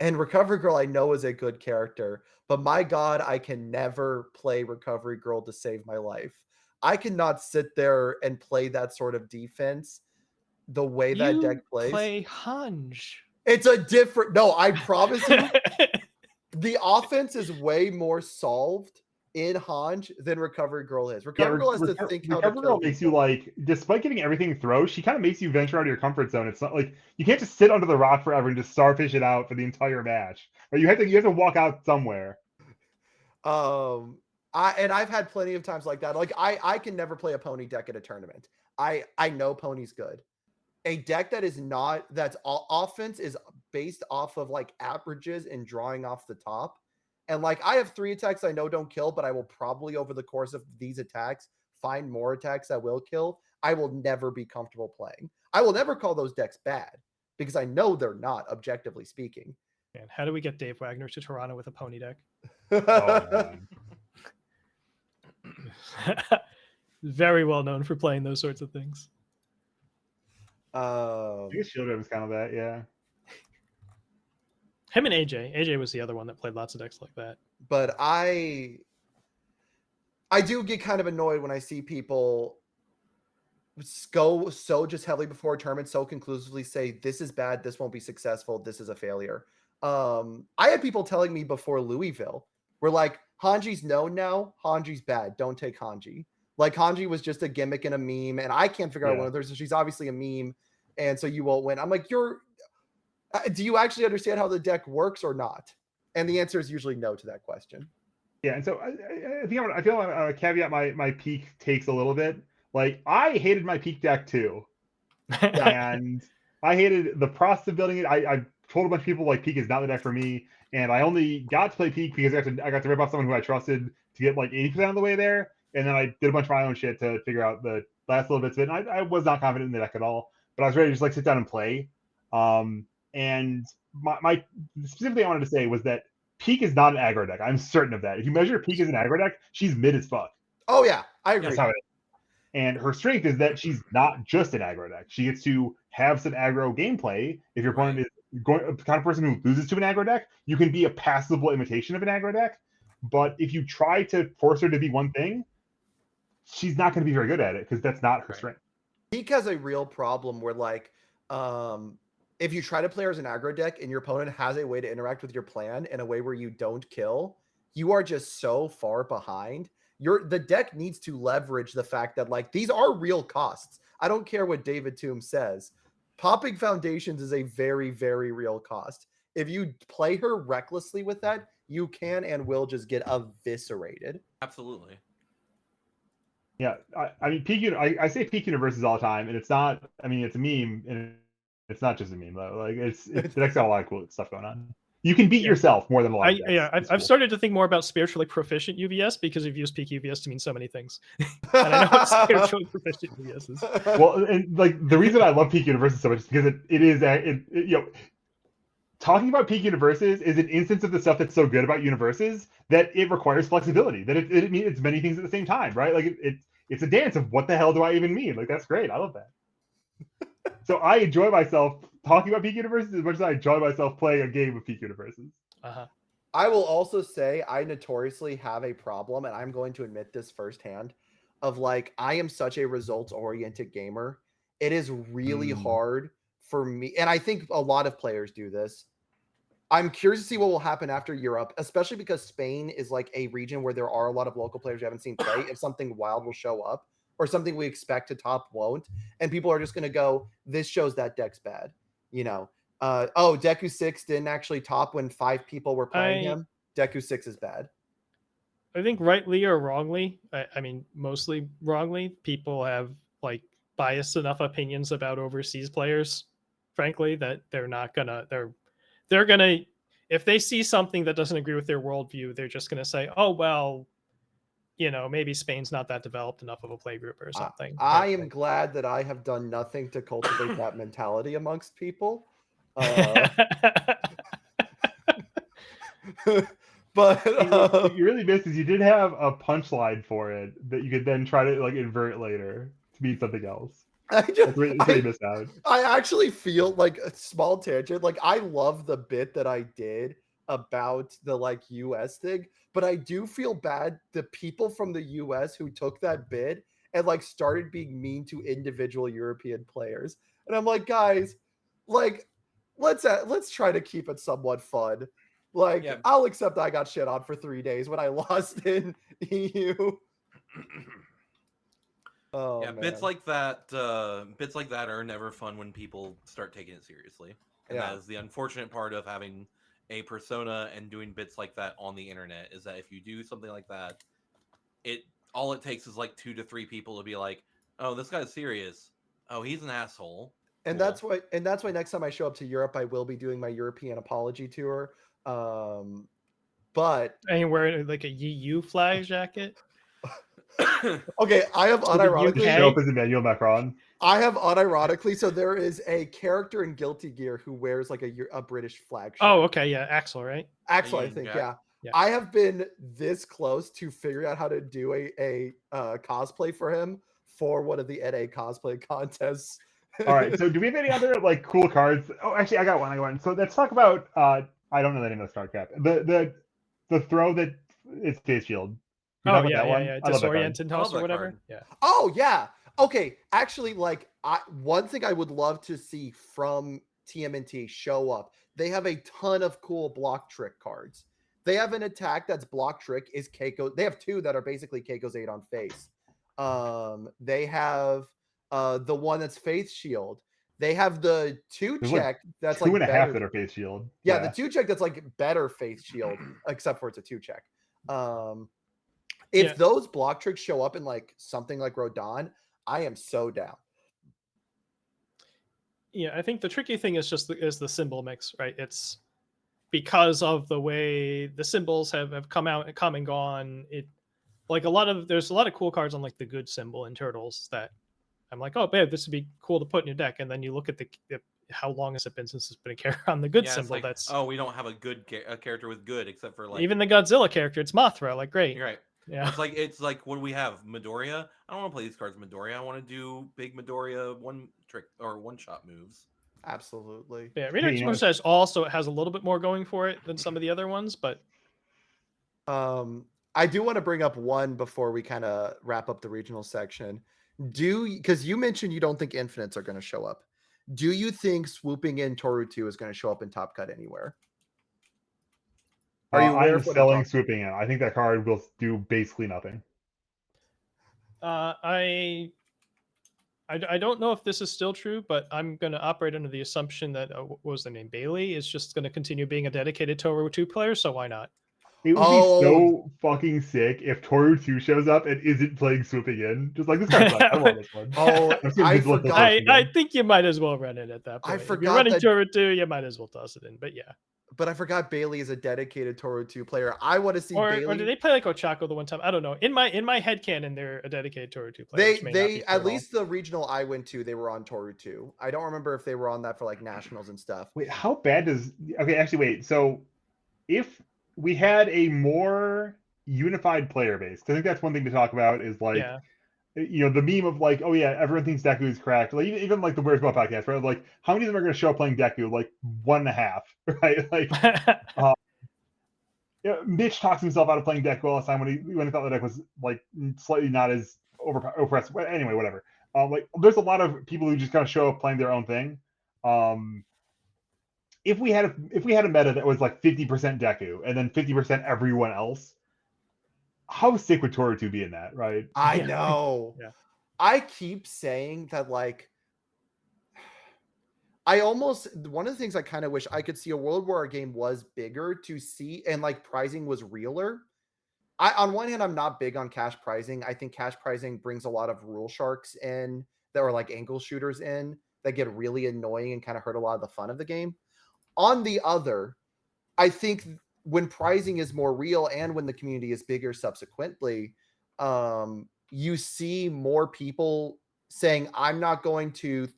And Recovery Girl, I know, is a good character, but my God, I can never play Recovery Girl to save my life. I cannot sit there and play that sort of defense the way that deck plays. Play Hanj. It's a different, no, I promise you, the offense is way more solved in Hanj than Recovery Girl is. Recovery Girl has to think how to kill Recovery Girl makes you like, despite getting everything throw, she kind of makes you venture out of your comfort zone. It's not like you can't just sit under the rock forever and just starfish it out for the entire match. Or you have to walk out somewhere. I've had plenty of times like that. Like I can never play a pony deck at a tournament. I know pony's good. A deck that is not, that's offense is based off of like averages and drawing off the top. And like I have 3 attacks I know don't kill, but I will probably over the course of these attacks find more attacks that will kill. I will never be comfortable playing. I will never call those decks bad because I know they're not, objectively speaking. Man, how do we get Dave Wagner to Toronto with a pony deck? Oh, Very well known for playing those sorts of things. I guess Shield was kind of that, yeah. Him and AJ was the other one that played lots of decks like that. But I do get kind of annoyed when I see people go so just heavily before a tournament, so conclusively say this is bad, this won't be successful, this is a failure. I had people telling me before Louisville, we're like, Hanji's known now, Hanji's bad, don't take Hanji. Like Hanji was just a gimmick and a meme, and I can't figure out one of those. So she's obviously a meme, and so you won't win. I'm like, do you actually understand how the deck works or not? And the answer is usually no to that question. Yeah, and so I feel I'm gonna caveat my peak takes a little bit. Like I hated my peak deck too, and I hated the process of building it. I told a bunch of people like peak is not the deck for me, and I only got to play peak because I got to rip off someone who I trusted to get like 80% of the way there, and then I did a bunch of my own shit to figure out the last little bits of it. And I was not confident in the deck at all, but I was ready to just like sit down and play. And my specifically I wanted to say was that Peak is not an aggro deck. I'm certain of that. If you measure Peak as an aggro deck, she's mid as fuck. Oh yeah, I agree. That's how it is. And her strength is that she's not just an aggro deck. She gets to have some aggro gameplay. If your opponent is the kind of person who loses to an aggro deck, you can be a passable imitation of an aggro deck. But if you try to force her to be one thing, she's not going to be very good at it because that's not her strength. Peak has a real problem where like, if you try to play her as an aggro deck and your opponent has a way to interact with your plan in a way where you don't kill, you are just so far behind. The deck needs to leverage the fact that like these are real costs. I don't care what David Toom says. Popping foundations is a very, very real cost. If you play her recklessly with that, you can and will just get eviscerated. Absolutely. Yeah, I mean, I say peak universes all the time, and it's not. I mean, it's a meme, and it's not just a meme though. Like it's the deck's got a lot of cool stuff going on. You can beat yourself more than a lot of decks. I've started to think more about spiritually proficient UVS because we've used peak UVS to mean so many things, and I know what spiritually proficient UVS is. Well, and like the reason I love peak universes so much is because it is you know, talking about peak universes is an instance of the stuff that's so good about universes that it requires flexibility. That it means it's many things at the same time, right? Like it's a dance of what the hell do I even mean? Like that's great. I love that. So I enjoy myself talking about peak universes as much as I enjoy myself playing a game of peak universes. I will also say I notoriously have a problem, and I'm going to admit this firsthand, of like I am such a results-oriented gamer. It is really hard for me, and I think a lot of players do this. I'm curious to see what will happen after Europe, especially because Spain is like a region where there are a lot of local players you haven't seen play. If something wild will show up or something we expect to top won't, and people are just going to go, this shows that deck's bad. You know, oh, Deku 6 didn't actually top when 5 people were playing him. Deku 6 is bad. I think rightly or wrongly, I mean, mostly wrongly, people have like biased enough opinions about overseas players, frankly, that they're not gonna, they're gonna, if they see something that doesn't agree with their worldview, they're just gonna say, oh, well, you know, maybe Spain's not that developed enough of a play group or something. I am glad that I have done nothing to cultivate that mentality amongst people. But what you really missed is you did have a punchline for it that you could then try to like invert later to mean something else. That's where you missed out. I actually feel like a small tangent. Like I love the bit that I did about the like US thing, but I do feel bad the people from the US who took that bit and like started being mean to individual European players. And I'm like, guys, like let's try to keep it somewhat fun. Like I'll accept I got shit on for 3 days when I lost in EU. Oh, yeah, man. Bits like that are never fun when people start taking it seriously. And that is the unfortunate part of having a persona and doing bits like that on the internet, is that if you do something like that, all it takes is like 2 to 3 people to be like, oh, this guy's serious. Oh, he's an asshole. And that's why next time I show up to Europe, I will be doing my European apology tour. But and you're wearing like a EU flag jacket. Okay, I have unironically show up as Emmanuel Macron. I have unironically, so there is a character in Guilty Gear who wears like a British flag shirt. Oh, okay, yeah, Axel, right? Axel, I think, yeah. I have been this close to figuring out how to do a cosplay for him for one of the NA cosplay contests. All right, so do we have any other like cool cards? Oh, actually, I got one. So let's talk about I don't know the name of the star cap. The throw that is face shield. Yeah. Disoriented toss or whatever. Card. Yeah. Oh yeah. Okay. Actually, like one thing I would love to see from TMNT show up. They have a ton of cool block trick cards. They have an attack that's block trick is Keiko. They have 2 that are basically Keiko's 8 on face. They have the one that's Faith Shield. They have the 2 check that's 2 like 2.5 that are Faith Shield. Yeah, the 2 check that's like better Faith Shield, except for it's a 2 check. If those block tricks show up in like something like Rodon, I am so down. Yeah, I think the tricky thing is just the symbol mix, right? It's because of the way the symbols have come and gone. It like there's a lot of cool cards on like the good symbol in Turtles that I'm like, oh, babe, this would be cool to put in your deck. And then you look at the how long has it been since it's been a character on the good symbol? Like, we don't have a good character with good except for like even the Godzilla character. It's Mothra. Like, great. You're right. Yeah. It's like what do we have? Midoriya. I don't want to play these cards Midoriya. I want to do big Midoriya one trick or one shot moves. Absolutely. Yeah, Radar says also has a little bit more going for it than some of the other ones, but I do want to bring up one before we kind of wrap up the regional section. Because you mentioned you don't think infinites are going to show up. Do you think swooping in Toru 2 is going to show up in Top Cut anywhere? Are you I am selling swooping in. I think that card will do basically nothing. I I don't know if this is still true, but I'm going to operate under the assumption that what was the name, Bailey, is just going to continue being a dedicated Toru 2 player. So why not? It would be so fucking sick if Toru 2 shows up and isn't playing swooping in. Just like, this card sucks. I want this one. I forgot. I think you might as well run it at that point. I If you're forgot running that. Toru 2, you might as well toss it in. But yeah. But I forgot Bailey is a dedicated Toru 2 player. I want to see Bailey. Or did they play like Ochako the one time? I don't know. In my headcanon, they're a dedicated Toru 2 player. They at least the regional I went to, they were on Toru 2. I don't remember if they were on that for like nationals and stuff. Wait, how bad does? Okay, actually, wait. So if we had a more unified player base, 'cause I think that's one thing to talk about. Is like, you know, the meme of like, oh yeah, everyone thinks Deku is cracked. Like even like the Where's Ball podcast, right? Like, how many of them are going to show up playing Deku? Like 1.5, right? Like, yeah, Mitch talks himself out of playing Deku all the time when he thought the deck was like slightly not as oppressed. Anyway, whatever. Like, there's a lot of people who just kind of show up playing their own thing. If we had a meta that was like 50% Deku and then 50% everyone else, how sick would Toru 2 be in that, right? I know. Yeah. I keep saying that, like, one of the things I kind of wish I could see a world where our game was bigger to see and like prizing was realer. On one hand, I'm not big on cash prizing. I think cash prizing brings a lot of rule sharks in that are like angle shooters in that get really annoying and kind of hurt a lot of the fun of the game. On the other, I think when prizing is more real and when the community is bigger subsequently, you see more people saying, I'm not going to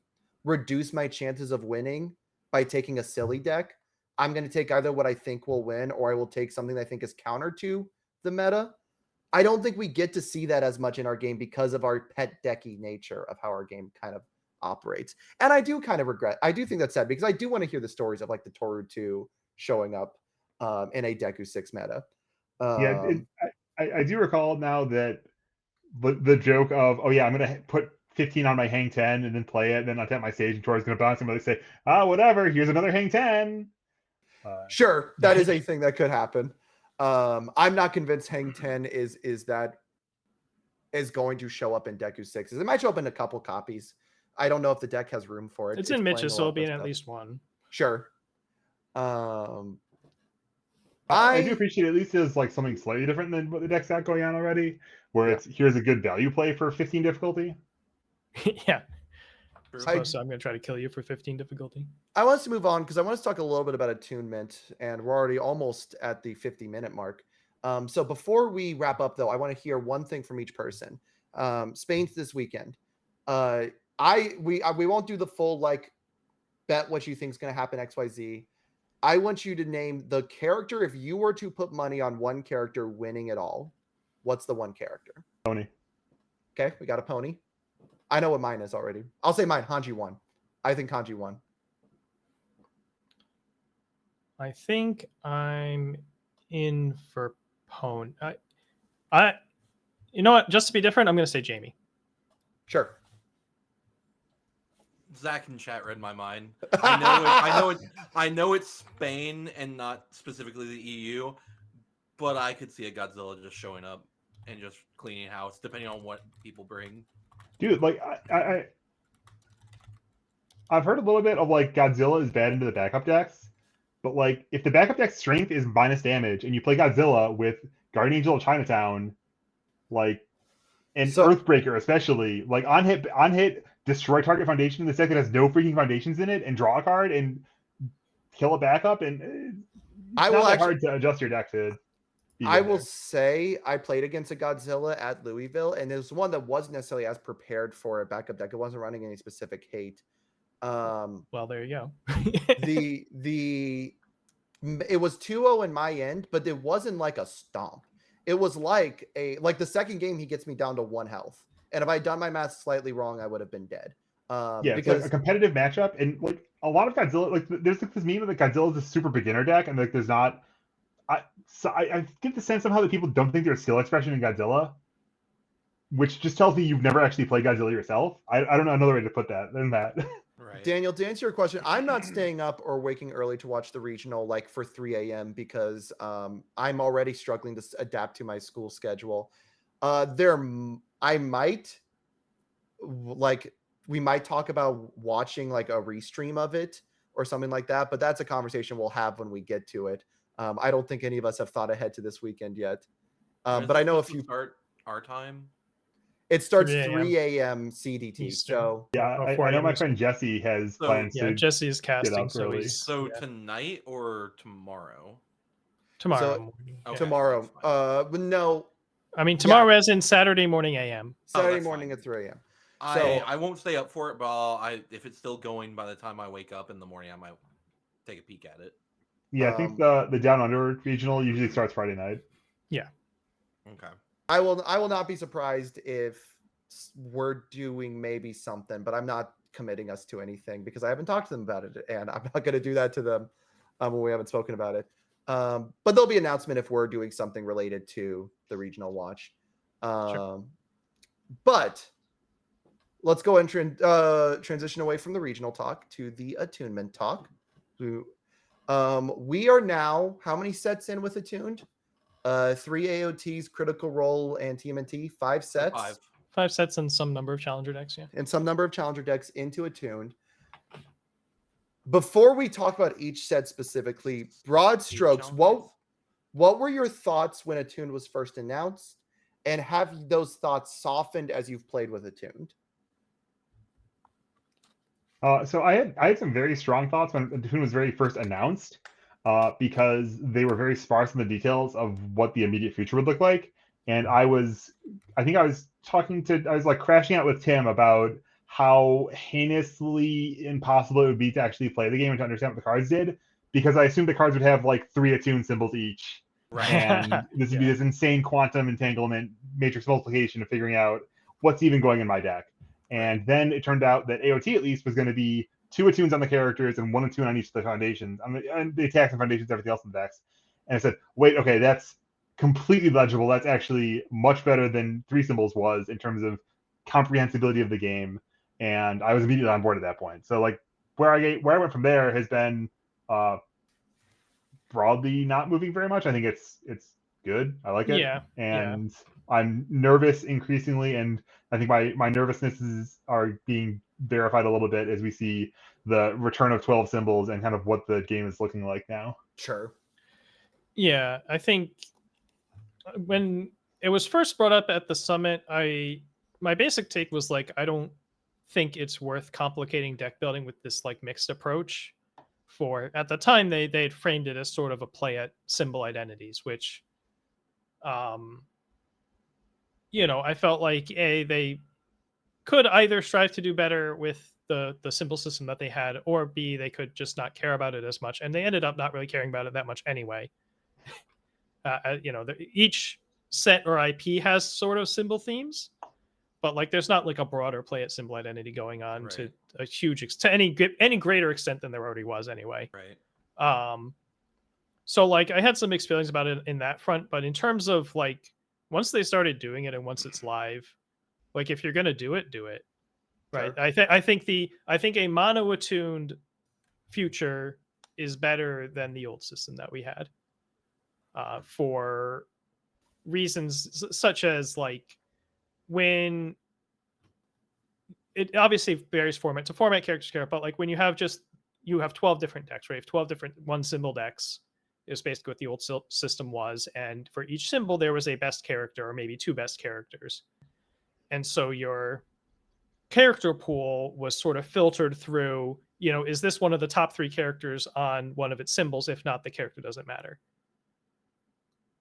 reduce my chances of winning by taking a silly deck. I'm going to take either what I think will win or I will take something that I think is counter to the meta. I don't think we get to see that as much in our game because of our pet decky nature of how our game kind of operates. And I do kind of regret, I do think that's sad because I do want to hear the stories of like the Toru 2 showing up in a Deku 6 meta. I do recall now that the joke of, oh yeah, I'm going to put 15 on my hang 10 and then play it, and then untap my stage, and Toru's going to bounce and really say, whatever, here's another hang 10. Sure, that is a thing that could happen. I'm not convinced hang 10 is going to show up in Deku 6s. It might show up in a couple copies. I don't know if the deck has room for it. It's in Mitch's, so it'll be in at least one. Sure. I do appreciate at least there's like something slightly different than what the deck's got going on already, where it's here's a good value play for 15 difficulty. Yeah. So I'm going to try to kill you for 15 difficulty. I want us to move on because I want us to talk a little bit about Attunement, and we're already almost at the 50-minute mark. So before we wrap up, though, I want to hear one thing from each person. Spain's this weekend. We won't do the full like bet what you think is going to happen XYZ. I want you to name the character. If you were to put money on one character winning it all, what's the one character? Pony. Okay, we got a pony. I know what mine is already. I'll say mine. Hanji won. I think Hanji won. I think I'm in for Pone. You know what? Just to be different, I'm going to say Jamie. Sure. Zach in chat read my mind. I know it's Spain and not specifically the EU, but I could see a Godzilla just showing up and just cleaning house, depending on what people bring. Dude, like I've heard a little bit of like Godzilla is bad into the backup decks, but like if the backup deck's strength is minus damage and you play Godzilla with Guardian Angel of Chinatown, like and Earthbreaker especially, like on hit destroy target foundation in the deck that has no freaking foundations in it and draw a card and kill a backup, and it's not that hard to adjust your deck to. I will say I played against a Godzilla at Louisville, and it was one that wasn't necessarily as prepared for a backup deck. It wasn't running any specific hate. Well, there you go. It was 2-0 in my end, but it wasn't like a stomp. It was like the second game he gets me down to 1 health. And if I had done my math slightly wrong, I would have been dead. Because it's like a competitive matchup, and like a lot of Godzilla, like there's like this meme that Godzilla is a super beginner deck, and like there's not. I get the sense somehow that people don't think there's skill expression in Godzilla, which just tells me you've never actually played Godzilla yourself. I don't know another way to put that than that. Right. Daniel, to answer your question, I'm not staying up or waking early to watch the regional like for 3 a.m. because I'm already struggling to adapt to my school schedule. I might like we might talk about watching like a restream of it or something like that, but that's a conversation we'll have when we get to it. I don't think any of us have thought ahead to this weekend yet. But I know if you start our time, it starts 3 3 a.m. CDT. Eastern. So Yeah, I know my friend Jesse has plans yeah, to Jesse is get casting, up so early. he's So tonight or tomorrow? tomorrow So- morning. Okay, tomorrow, that's fine. but no, I mean, tomorrow as in Saturday morning AM. Saturday that's morning fine. at 3 a.m. I won't stay up for it, but if it's still going by the time I wake up in the morning, I might take a peek at it. Yeah, I think the Down Under regional usually starts Friday night. Yeah. Okay. I will not be surprised if we're doing maybe something, but I'm not committing us to anything because I haven't talked to them about it, and I'm not going to do that to them when we haven't spoken about it. But there'll be an announcement if we're doing something related to the regional watch. Sure. But let's go and transition away from the regional talk to the attunement talk. We are now how many sets in with attuned? 3 AOTs, Critical Role, and TMNT. 5 sets. 5 sets and some number of challenger decks, yeah. And some number of challenger decks into attuned. Before we talk about each set specifically, broad strokes, what were your thoughts when attuned was first announced? And have those thoughts softened as you've played with attuned? So I had some very strong thoughts when Attunement was very first announced, because they were very sparse in the details of what the immediate future would look like. And I was like crashing out with Tim about how heinously impossible it would be to actually play the game and to understand what the cards did, because I assumed the cards would have like 3 attuned symbols each. Right. And this would be this insane quantum entanglement matrix multiplication of figuring out what's even going in my deck. And then it turned out that AOT at least was going to be 2 attunes on the characters and 1 attune on each of the foundations, and the attacks and foundations, everything else in the decks. And I said, wait, okay, that's completely legible. That's actually much better than 3 symbols was in terms of comprehensibility of the game. And I was immediately on board at that point. So like where I went from there has been broadly not moving very much. I think it's good. I like it. Yeah. And I'm nervous increasingly, and I think my nervousnesses are being verified a little bit as we see the return of 12 symbols and kind of what the game is looking like now. Sure. Yeah, I think when it was first brought up at the summit, my basic take was like, I don't think it's worth complicating deck building with this like mixed approach. For at the time they had framed it as sort of a play at symbol identities, which I felt like they could either strive to do better with the symbol system that they had, or B, they could just not care about it as much, and they ended up not really caring about it that much anyway. Each set or IP has sort of symbol themes, but like there's not like a broader play at symbol identity going on to a huge to any greater extent than there already was anyway. Right. So like I had some mixed feelings about it in that front, but in terms of like once they started doing it and once it's live, like if you're gonna do it, right? Sure. I think a mono attuned future is better than the old system that we had, for reasons such as like when it obviously varies format to format, characters care, but like when you have 12 different decks, right? You have 12 different 1 symbol decks is basically what the old system was, and for each symbol there was a best character or maybe 2 best characters, and so your character pool was sort of filtered through, is this one of the top 3 characters on one of its symbols? If not, the character doesn't matter.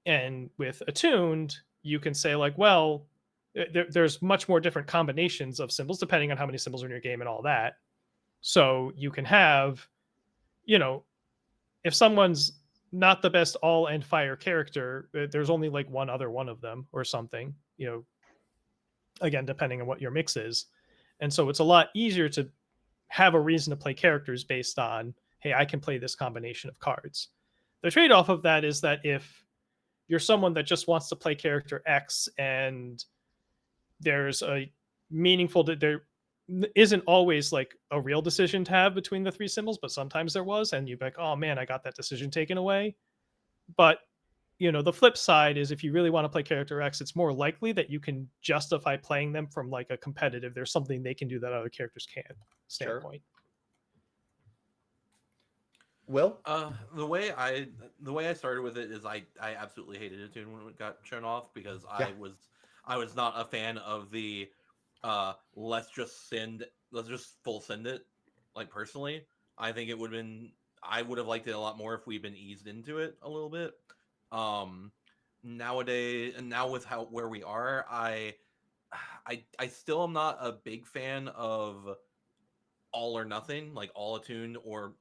And with attuned, you can say like, well, there's much more different combinations of symbols depending on how many symbols are in your game and all that. So you can have, if someone's not the best all and fire character, there's only like one other one of them or something, again, depending on what your mix is. And so it's a lot easier to have a reason to play characters based on, hey, I can play this combination of cards. The trade-off of that is that if you're someone that just wants to play character X and there's a meaningful, there isn't always like a real decision to have between the 3 symbols, but sometimes there was, and you'd be like, oh man, I got that decision taken away. But the flip side is if you really want to play character X, it's more likely that you can justify playing them from like a competitive, there's something they can do that other characters can't standpoint. Will? The way I started with it is I absolutely hated Attune when it got shown off because Yeah. I was not a fan of the let's just full send it. Like personally, I think it would have been I would have liked it a lot more if we'd been eased into it a little bit. Nowadays, and now with where we are, I still am not a big fan of all or nothing, like all attune or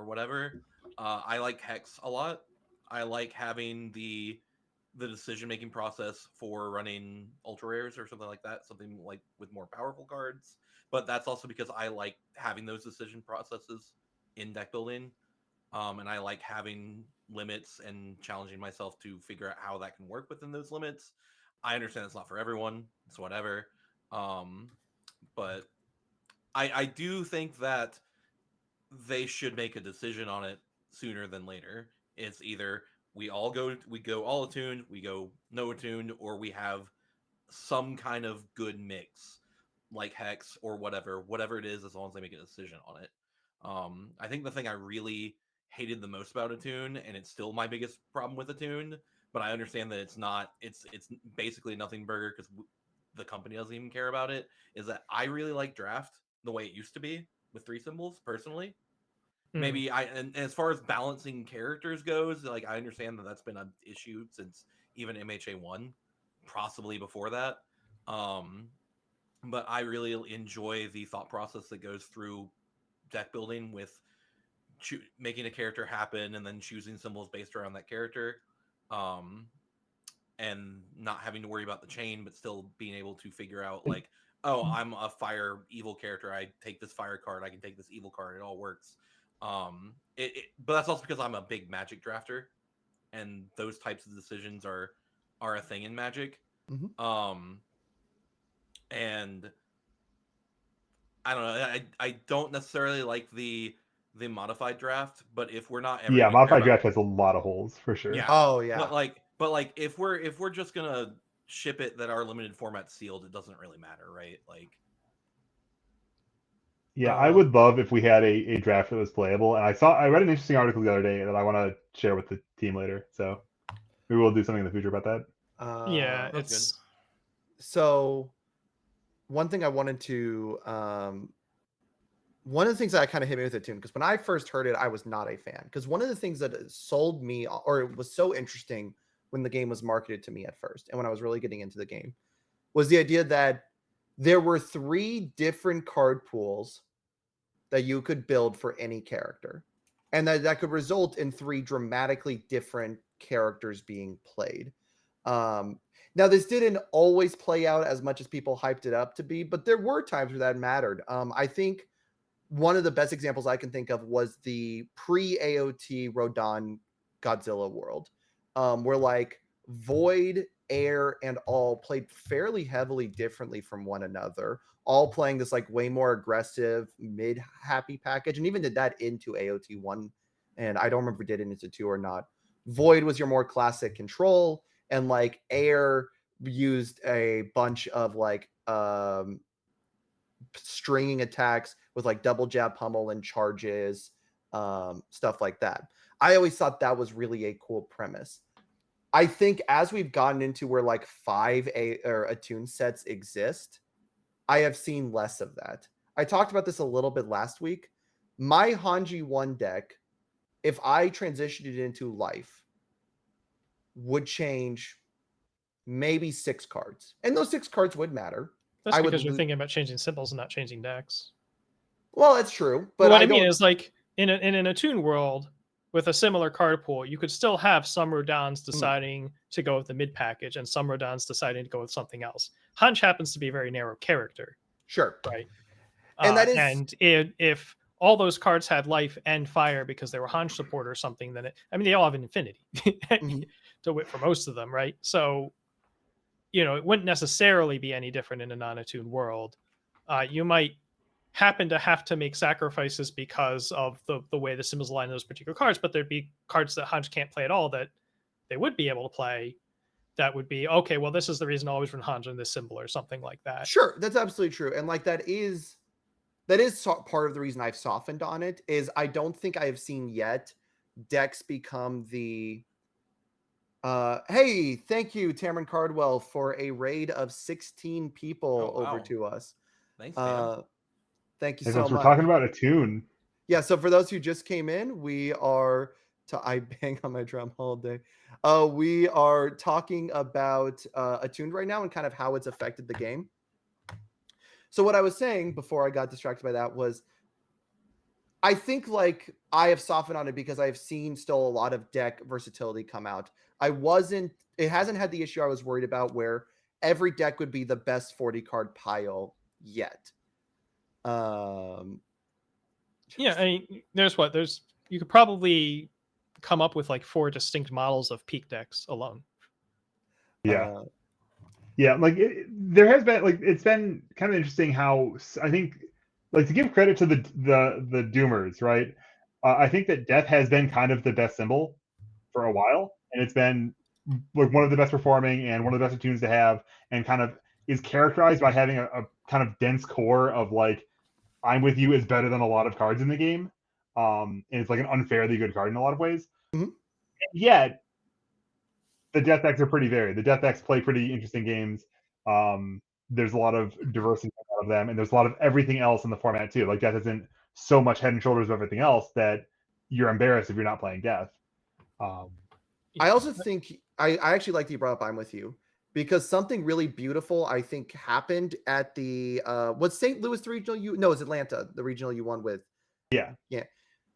whatever. I like Hex a lot. I like having the decision making process for running ultra rares or something like that, something like with more powerful cards. But that's also because I like having those decision processes in deck building, and I like having limits and challenging myself to figure out how that can work within those limits. I understand it's not for everyone; it's whatever. But I do think that they should make a decision on it sooner than later. It's either we go all attuned, we go no attuned, or we have some kind of good mix, like Hex or whatever it is, as long as they make a decision on it. I think the thing I really hated the most about Attune, and it's still my biggest problem with Attune, but I understand that it's not. It's basically nothing burger because the company doesn't even care about it. Is that I really like Draft the way it used to be with 3 symbols personally. Maybe and as far as balancing characters goes, like I understand that that's been an issue since even MHA1, possibly before that. But I really enjoy the thought process that goes through deck building with making a character happen and then choosing symbols based around that character. And not having to worry about the chain, but still being able to figure out like, oh, I'm a fire evil character. I take this fire card. I can take this evil card. It all works. But that's also because I'm a big Magic drafter, and those types of decisions are a thing in Magic. Mm-hmm. And I don't know. I don't necessarily like the modified draft, but if we're not ever modified draft has a lot of holes for sure. Yeah. Oh yeah. But like if we're just gonna ship it that our limited format's sealed, it doesn't really matter, right? Like Yeah, I would love if we had a draft that was playable. And I read an interesting article the other day that I want to share with the team later. So maybe we'll do something in the future about that. Yeah, that's it's good. So one thing I wanted to one of the things that kind of hit me with Attune, because when I first heard it, I was not a fan. Because one of the things that sold me, or it was so interesting when the game was marketed to me at first, and when I was really getting into the game, was the idea that there were 3 different card pools that you could build for any character, and that could result in 3 dramatically different characters being played. Now, this didn't always play out as much as people hyped it up to be, but there were times where that mattered. I think one of the best examples I can think of was the pre-AOT Rodan Godzilla world, where like Void, Air, and All played fairly heavily differently from one another, all playing this like way more aggressive mid-happy package, and even did that into AOT 1, and I don't remember if it did it into 2 or not. Void was your more classic control, and like Air used a bunch of like stringing attacks with like double jab pummel and charges, stuff like that. I always thought that was really a cool premise. I think as we've gotten into where like 5 attune sets exist, I have seen less of that. I talked about this a little bit last week. My Hanji 1 deck, if I transitioned it into life, would change maybe 6 cards. And those 6 cards would matter. That's because you're thinking about changing symbols and not changing decks. Well, that's true, but what I mean is like in an Attune world with a similar card pool, you could still have some Rodans deciding to go with the mid package and some Rodans deciding to go with something else. Hunch happens to be a very narrow character. Sure. Right. And that is, and if all those cards had life and fire because they were Hunch support or something, then they all have an infinity to wit for most of them, right? So, it wouldn't necessarily be any different in a non-Attune world. You might happen to have to make sacrifices because of the way the symbols align those particular cards, but there'd be cards that Hunch can't play at all that they would be able to play, that would be okay. Well, this is the reason I always run Hanzo in this symbol or something like that. Sure, that's absolutely true, and like that is part of the reason I've softened on it. Is I don't think I have seen yet decks become the hey, thank you, Tamron Cardwell, for a raid of 16 people over to us. Thanks, Tam. Thank you Hey, so folks, much. we're talking about Attune. Yeah, so for those who just came in, we are I bang on my drum all day. We are talking about Attuned right now and kind of how it's affected the game. So what I was saying before I got distracted by that was I think like I have softened on it because I've seen still a lot of deck versatility come out. It hasn't had the issue I was worried about where every deck would be the best 40 card pile yet. Yeah, I mean, you could probably come up with like 4 distinct models of peak decks alone. Yeah. Yeah, like there has been like it's been kind of interesting how I think like to give credit to the Doomers, right? I think that Death has been kind of the best symbol for a while, and it's been like one of the best performing and one of the best attunes to have, and kind of is characterized by having a kind of dense core of like I'm with you is better than a lot of cards in the game, and it's like an unfairly good card in a lot of ways. Mhm. Yet the death decks are pretty varied. The death decks play pretty interesting games. There's a lot of diversity out of them, and there's a lot of everything else in the format too. Like death isn't so much head and shoulders of everything else that you're embarrassed if you're not playing death. I also think I actually like that you brought up I'm with you because something really beautiful I think happened at the was St. Louis the regional it's Atlanta, the regional you won with. Yeah.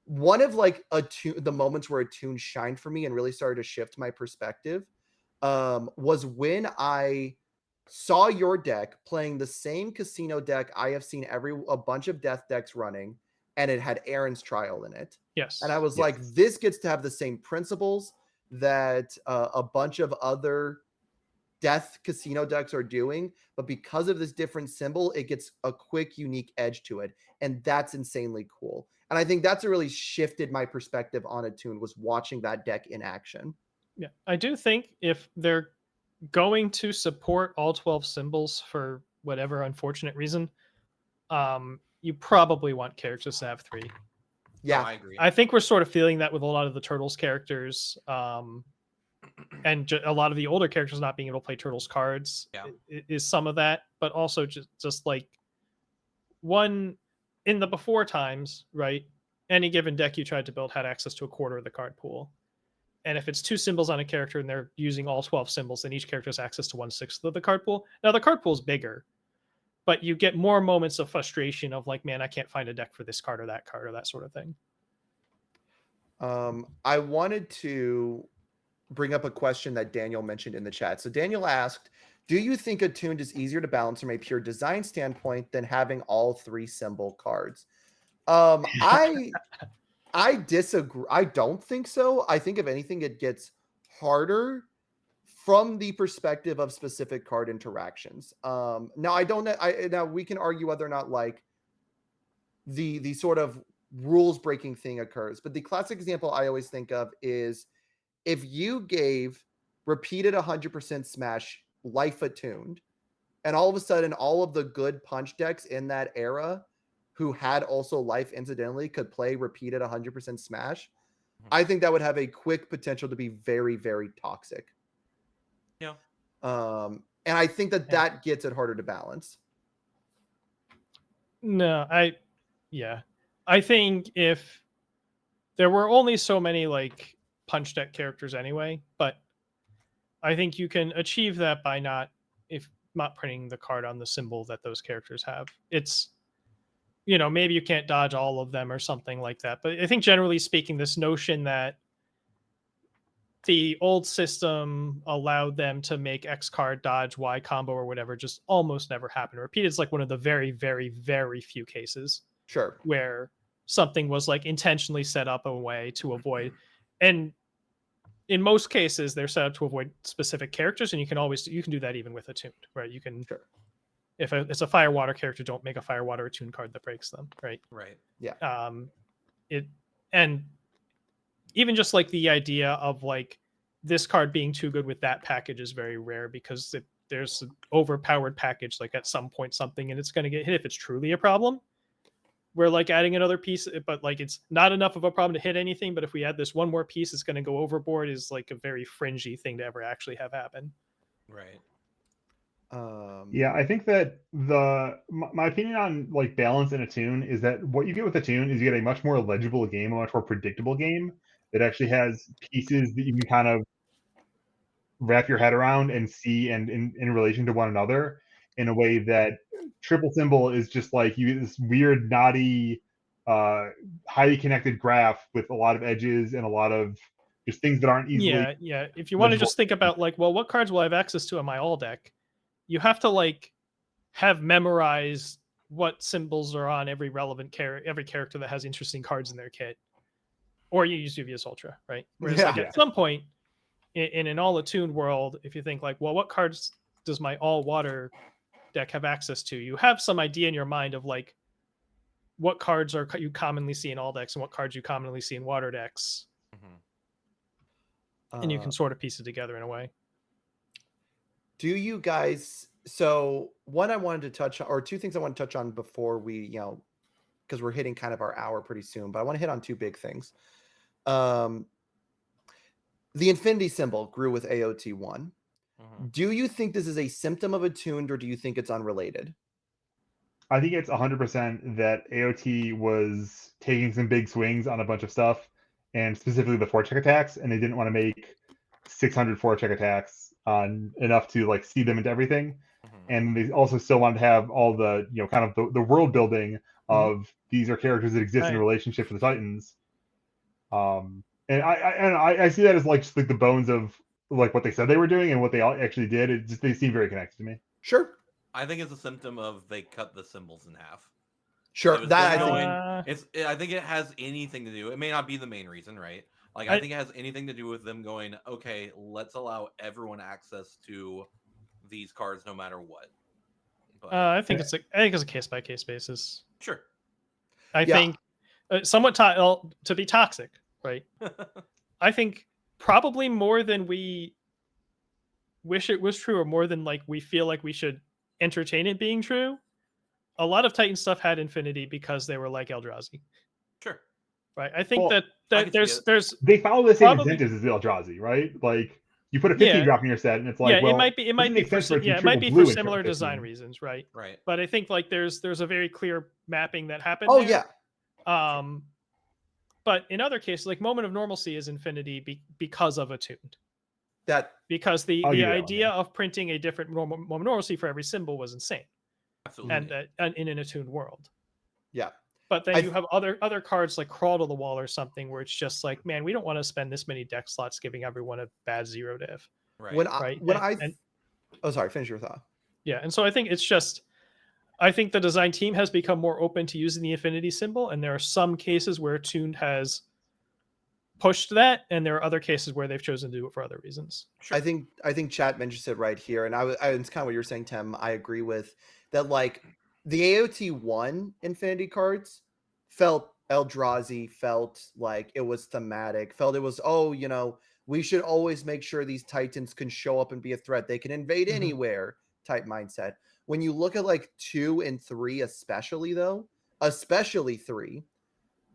One of like the moments where Attune shined for me and really started to shift my perspective was when I saw your deck playing the same casino deck I have seen a bunch of death decks running, and it had Aaron's Trial in it. Yes. And I was like, this gets to have the same principles that a bunch of other death casino decks are doing, but because of this different symbol, it gets a quick, unique edge to it. And that's insanely cool. And I think that's what really shifted my perspective on Attune was watching that deck in action. Yeah, I do think if they're going to support all 12 symbols for whatever unfortunate reason, you probably want characters to have 3. Yeah, no, I agree. I think we're sort of feeling that with a lot of the Turtles characters, and a lot of the older characters not being able to play Turtles cards is some of that, but also just like one in the before times, right? Any given deck you tried to build had access to a quarter of the card pool. And if it's 2 symbols on a character and they're using all 12 symbols, then each character has access to 1/6 of the card pool. Now the card pool is bigger, but you get more moments of frustration of like, man, I can't find a deck for this card or that sort of thing. I wanted to bring up a question that Daniel mentioned in the chat. So Daniel asked, do you think Attuned is easier to balance from a pure design standpoint than having all 3 symbol cards? I disagree. I don't think so. I think if anything, it gets harder from the perspective of specific card interactions. Now I don't know. Now we can argue whether or not like the sort of rules breaking thing occurs, but the classic example I always think of is if you gave repeated 100% smash life attuned, and all of a sudden all of the good punch decks in that era who had also life incidentally could play repeated 100% smash, I think that would have a quick potential to be very, very toxic. Yeah. And I think that gets it harder to balance. No, I think if there were only so many like punch deck characters anyway, but I think you can achieve that by not printing the card on the symbol that those characters have. It's, maybe you can't dodge all of them or something like that. But I think generally speaking, this notion that the old system allowed them to make X card dodge Y combo or whatever just almost never happened. Repeated is like one of the very, very, very few cases where something was like intentionally set up a way to avoid. And in most cases, they're set up to avoid specific characters, and you can do that even with Attuned, right? You can, if it's a fire water character, don't make a fire water Attuned card that breaks them, right? Right. Yeah. And even just like the idea of like this card being too good with that package is very rare, because there's an overpowered package like at some point something, and it's going to get hit if it's truly a problem. We're like adding another piece, but like it's not enough of a problem to hit anything. But if we add this one more piece, it's going to go overboard, is like a very fringy thing to ever actually have happen. Right. Yeah, I think that my opinion on like balance in Attune is that what you get with Attune is you get a much more legible game, a much more predictable game that actually has pieces that you can kind of wrap your head around and see and in relation to one another in a way that triple symbol is just like you get this weird knotty highly connected graph with a lot of edges and a lot of just things that aren't easily yeah if you want to just think about like, well, what cards will I have access to in my all deck, you have to like have memorized what symbols are on every relevant every character that has interesting cards in their kit, or you use UVS Ultra, right? Whereas like at some point in an all attuned world, if you think like, well, what cards does my all water deck have access to, you have some idea in your mind of like what cards are you commonly see in all decks and what cards you commonly see in water decks, and you can sort of piece it together in a way. Do you guys, so one I wanted to touch on, or two things I want to touch on before we, because we're hitting kind of our hour pretty soon, but I want to hit on two big things. The infinity symbol grew with AOT1. Do you think this is a symptom of Attuned, or do you think it's unrelated? I think it's 100% that AOT was taking some big swings on a bunch of stuff, and specifically the 4-check attacks, and they didn't want to make 600 4-check attacks on enough to like see them into everything. And they also still wanted to have all the kind of the world building of these are characters that exist in a relationship to the Titans. And I see that as like just like the bones of like what they said they were doing and what they actually did. It just, they seem very connected to me. Sure. I think it's a symptom of they cut the symbols in half. Sure. That I think it has anything to do. It may not be the main reason, right? Like I think it has anything to do with them going, okay, let's allow everyone access to these cards no matter what. But I think it's a case by case basis. Sure. I think somewhat to be toxic, right? I think probably more than we wish it was true, or more than like we feel like we should entertain it being true. A lot of Titan stuff had infinity because they were like Eldrazi. Sure. Right. I think that there's they follow the same incentives as Eldrazi, right? Like you put a 50 drop in your set, and it's like, well, it might be for similar design reasons, right? Right. But I think like there's a very clear mapping that happened. Oh there. Yeah. But in other cases, like Moment of Normalcy is infinity because of Attuned. Because the idea of printing a different Moment of Normalcy for every symbol was insane. Absolutely. And in an Attuned world. Yeah. But then you have other cards like Crawl to the Wall or something where it's just like, man, we don't want to spend this many deck slots giving everyone a bad 0 div. Right. Sorry, finish your thought. Yeah, and so I think it's just, I think the design team has become more open to using the infinity symbol, and there are some cases where Attuned has pushed that, and there are other cases where they've chosen to do it for other reasons. Sure. I think chat mentions it right here, and it's kind of what you're saying, Tim. I agree with that. Like the AOT1 infinity cards felt Eldrazi, felt like it was thematic, felt it was we should always make sure these Titans can show up and be a threat. They can invade anywhere type mindset. When you look at like 2 and 3, especially 3,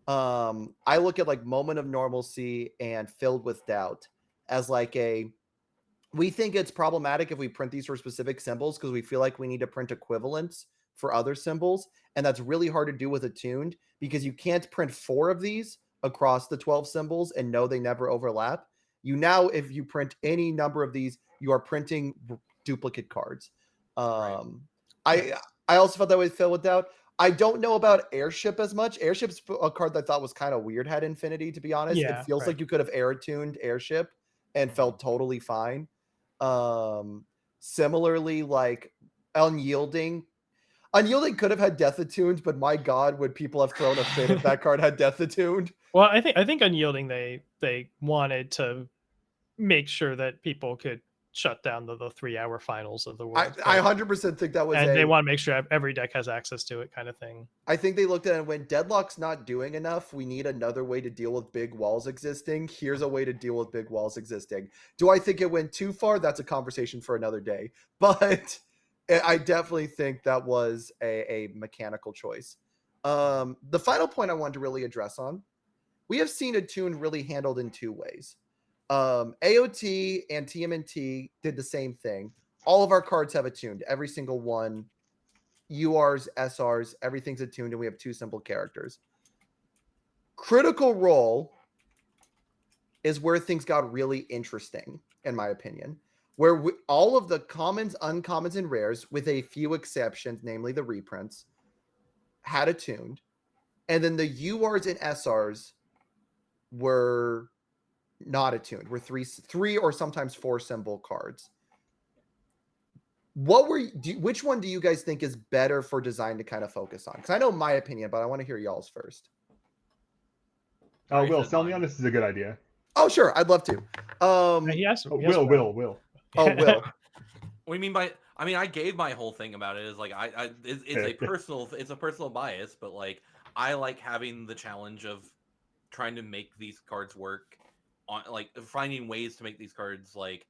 I look at like Moment of Normalcy and Filled with Doubt as like we think it's problematic if we print these for specific symbols because we feel like we need to print equivalents for other symbols. And that's really hard to do with Attuned because you can't print 4 of these across the 12 symbols and know they never overlap. If you print any number of these, you are printing duplicate cards. I also felt that way with Filled with Doubt. I don't know about Airship as much. Airship's a card that I thought was kind of weird, had infinity, to be honest. Yeah, it feels like you could have air-tuned Airship and felt totally fine. Similarly, like Unyielding could have had Death Attuned, but my God, would people have thrown a fit if that card had Death Attuned? Well, I think Unyielding they wanted to make sure that people could shut down the 3-hour finals of the world. I 100% think that was and they want to make sure every deck has access to it, kind of thing. I think they looked at it and went, Deadlock's not doing enough. We need another way to deal with big walls existing. Here's a way to deal with big walls existing. Do I think it went too far? That's a conversation for another day. But I definitely think that was a mechanical choice. The final point I wanted to really address on, we have seen Attune really handled in two ways. AOT and TMNT did the same thing. All of our cards have attuned, every single one. URs, SRs, everything's attuned, and we have 2 simple characters. Critical Role is where things got really interesting, in my opinion, where all of the commons, uncommons, and rares, with a few exceptions, namely the reprints, had attuned, and then the URs and SRs were not attuned. Were three or sometimes 4 symbol cards. Which one do you guys think is better for design to kind of focus on? Because I know my opinion, but I want to hear y'all's first. Oh, Will, sell me on this is a good idea. Oh, sure, I'd love to. Yes, Will. Oh, Will. What do you mean by? I mean, I gave my whole thing about it. Is like it's a personal bias, but like I like having the challenge of trying to make these cards work, on like finding ways to make these cards like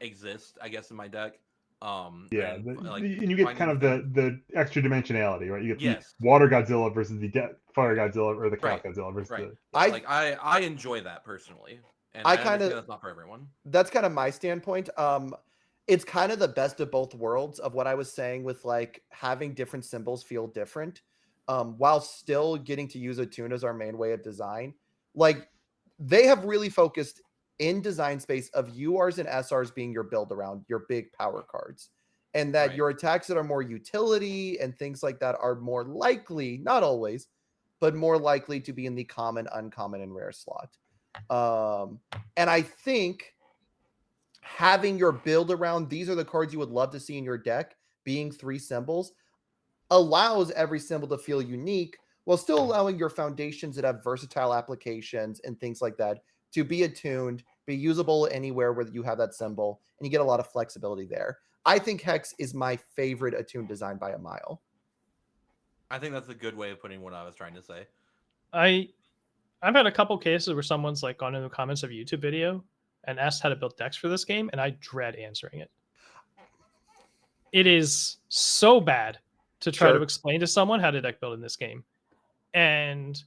exist. I guess in my deck. And you get kind of the extra dimensionality, right? You get the Water Godzilla versus the Fire Godzilla, or the Chaos Godzilla versus I enjoy that personally, and I kind of that's not for everyone. That's kind of my standpoint. It's kind of the best of both worlds of what I was saying with like having different symbols feel different, while still getting to use Attune as our main way of design. Like they have really focused in design space of URs and SRs being your build around, your big power cards, and that your attacks that are more utility and things like that are more likely, not always, but more likely to be in the common, uncommon, and rare slot. And I think having your build around, these are the cards you would love to see in your deck, being 3 symbols, allows every symbol to feel unique while still allowing your foundations that have versatile applications and things like that to be attuned, be usable anywhere where you have that symbol, and you get a lot of flexibility there. I think Hex is my favorite attuned design by a mile. I think that's a good way of putting what I was trying to say. I've had a couple cases where someone's like gone in the comments of a YouTube video and asked how to build decks for this game, and I dread answering it. It is so bad to try to explain to someone how to deck build in this game. And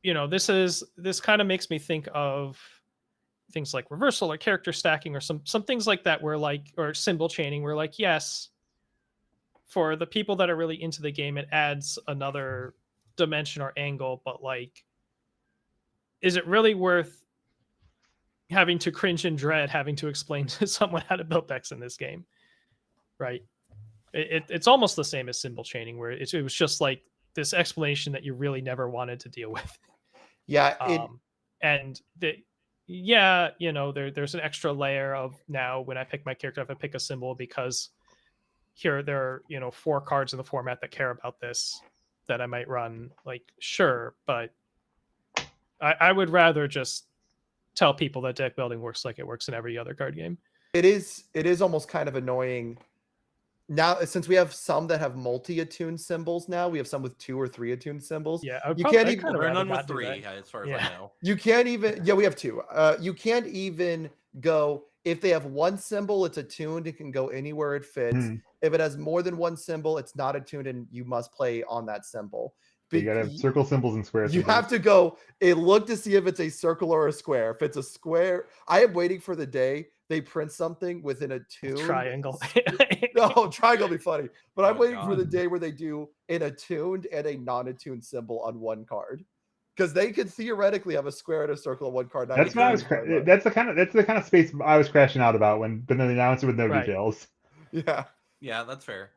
this kind of makes me think of things like reversal or character stacking or some things like that, where like, or symbol chaining, where like, yes, for the people that are really into the game, it adds another dimension or angle, but like, is it really worth having to cringe and dread having to explain to someone how to build decks in this game? Right. It's almost the same as symbol chaining, where it was just like this explanation that you really never wanted to deal with. Yeah. There's an extra layer of, now when I pick my character, if I pick a symbol, because here there are 4 cards in the format that care about this that I might run. Like, sure, but I would rather just tell people that deck building works like it works in every other card game. It is almost kind of annoying now, since we have some that have multi-attuned symbols. Now we have some with 2 or 3 attuned symbols. Yeah, you can't even none with 3, as far as I know. You can't even. Yeah, we have 2. You can't even go, if they have 1 symbol, it's attuned. It can go anywhere it fits. If it has more than 1 symbol, it's not attuned, and you must play on that symbol. You gotta have circle symbols and square symbols. You have to go and look to see if it's a circle or a square. If it's a square, I am waiting for the day they print something with an attuned triangle. No, triangle would be funny. But I'm waiting for the day where they do an attuned and a non-attuned symbol on one card. Because they could theoretically have a square and a circle on one card. That's what I was. That's the kind of space I was crashing out about but then they announced it with no details. Yeah, that's fair.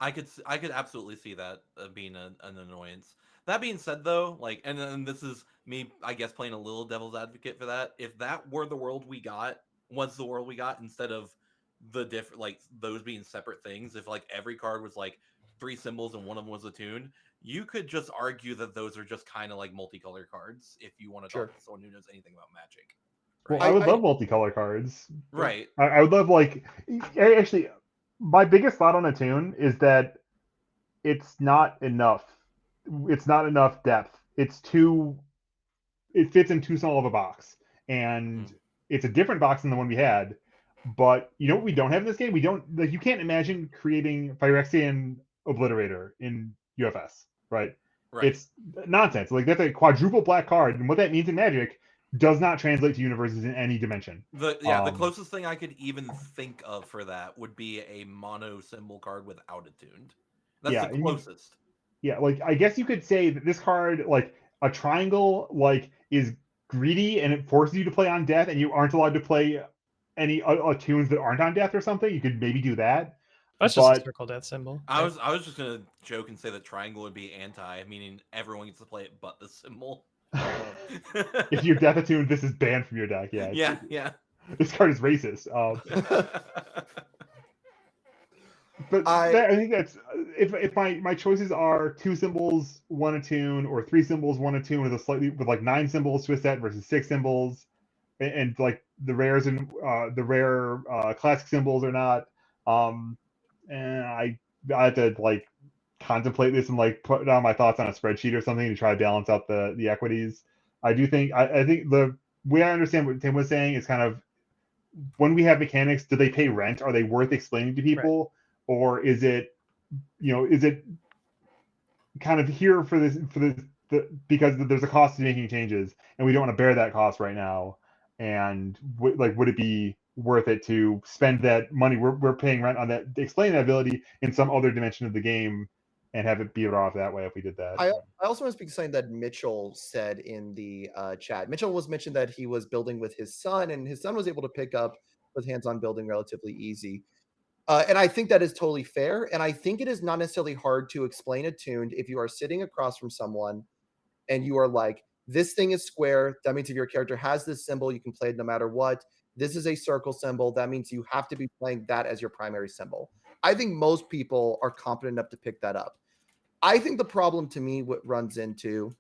I could absolutely see that being an annoyance. That being said, though, like, and this is me, I guess, playing a little devil's advocate for that. If that were the world we got, instead of the different, like, those being separate things, if like every card was like 3 symbols and one of them was attuned, you could just argue that those are just kind of like multicolor cards if you want to talk to someone who knows anything about Magic. Well, I would love multicolor cards. Right. I would love actually. My biggest thought on Attune is that it's not enough. It's not enough depth. It's too. It fits in too small of a box, and it's a different box than the one we had. But you know what we don't have in this game? We don't like. You can't imagine creating Phyrexian Obliterator in UFS, right? It's nonsense. Like that's a quadruple black card, and what that means in Magic does not translate to universes in any dimension. The closest thing I could even think of for that would be a mono symbol card without Attuned. That's the closest. Like I guess you could say that this card, like a triangle, like is greedy and it forces you to play on death, and you aren't allowed to play any attunes that aren't on death or something. You could maybe do that. That's just a circle death symbol. I was just gonna joke and say that triangle would be anti, meaning everyone gets to play it but the symbol. If you're death attuned, this is banned from your deck. Yeah. This card is racist. But I think that's if my choices are 2 symbols, 1 attune, or 3 symbols, 1 attune with like 9 symbols to a set versus 6 symbols, and like the rares and the rare classic symbols or not. And I had to like contemplate this and like put down my thoughts on a spreadsheet or something to try to balance out the equities. I do think I think the way I understand what Tim was saying is kind of when we have mechanics, do they pay rent? Are they worth explaining to people? Right. Or is it kind of here for this because there's a cost to making changes and we don't want to bear that cost right now? And would it be worth it to spend that money we're paying rent on that, explain that ability in some other dimension of the game and have it be off that way if we did that? I also want to speak to something that Mitchell said in the chat. Mitchell was mentioned that he was building with his son, and his son was able to pick up with hands-on building relatively easy. And I think that is totally fair. And I think it is not necessarily hard to explain attuned if you are sitting across from someone and you are like, this thing is square. That means if your character has this symbol, you can play it no matter what. This is a circle symbol. That means you have to be playing that as your primary symbol. I think most people are competent enough to pick that up. I think the problem to me what runs into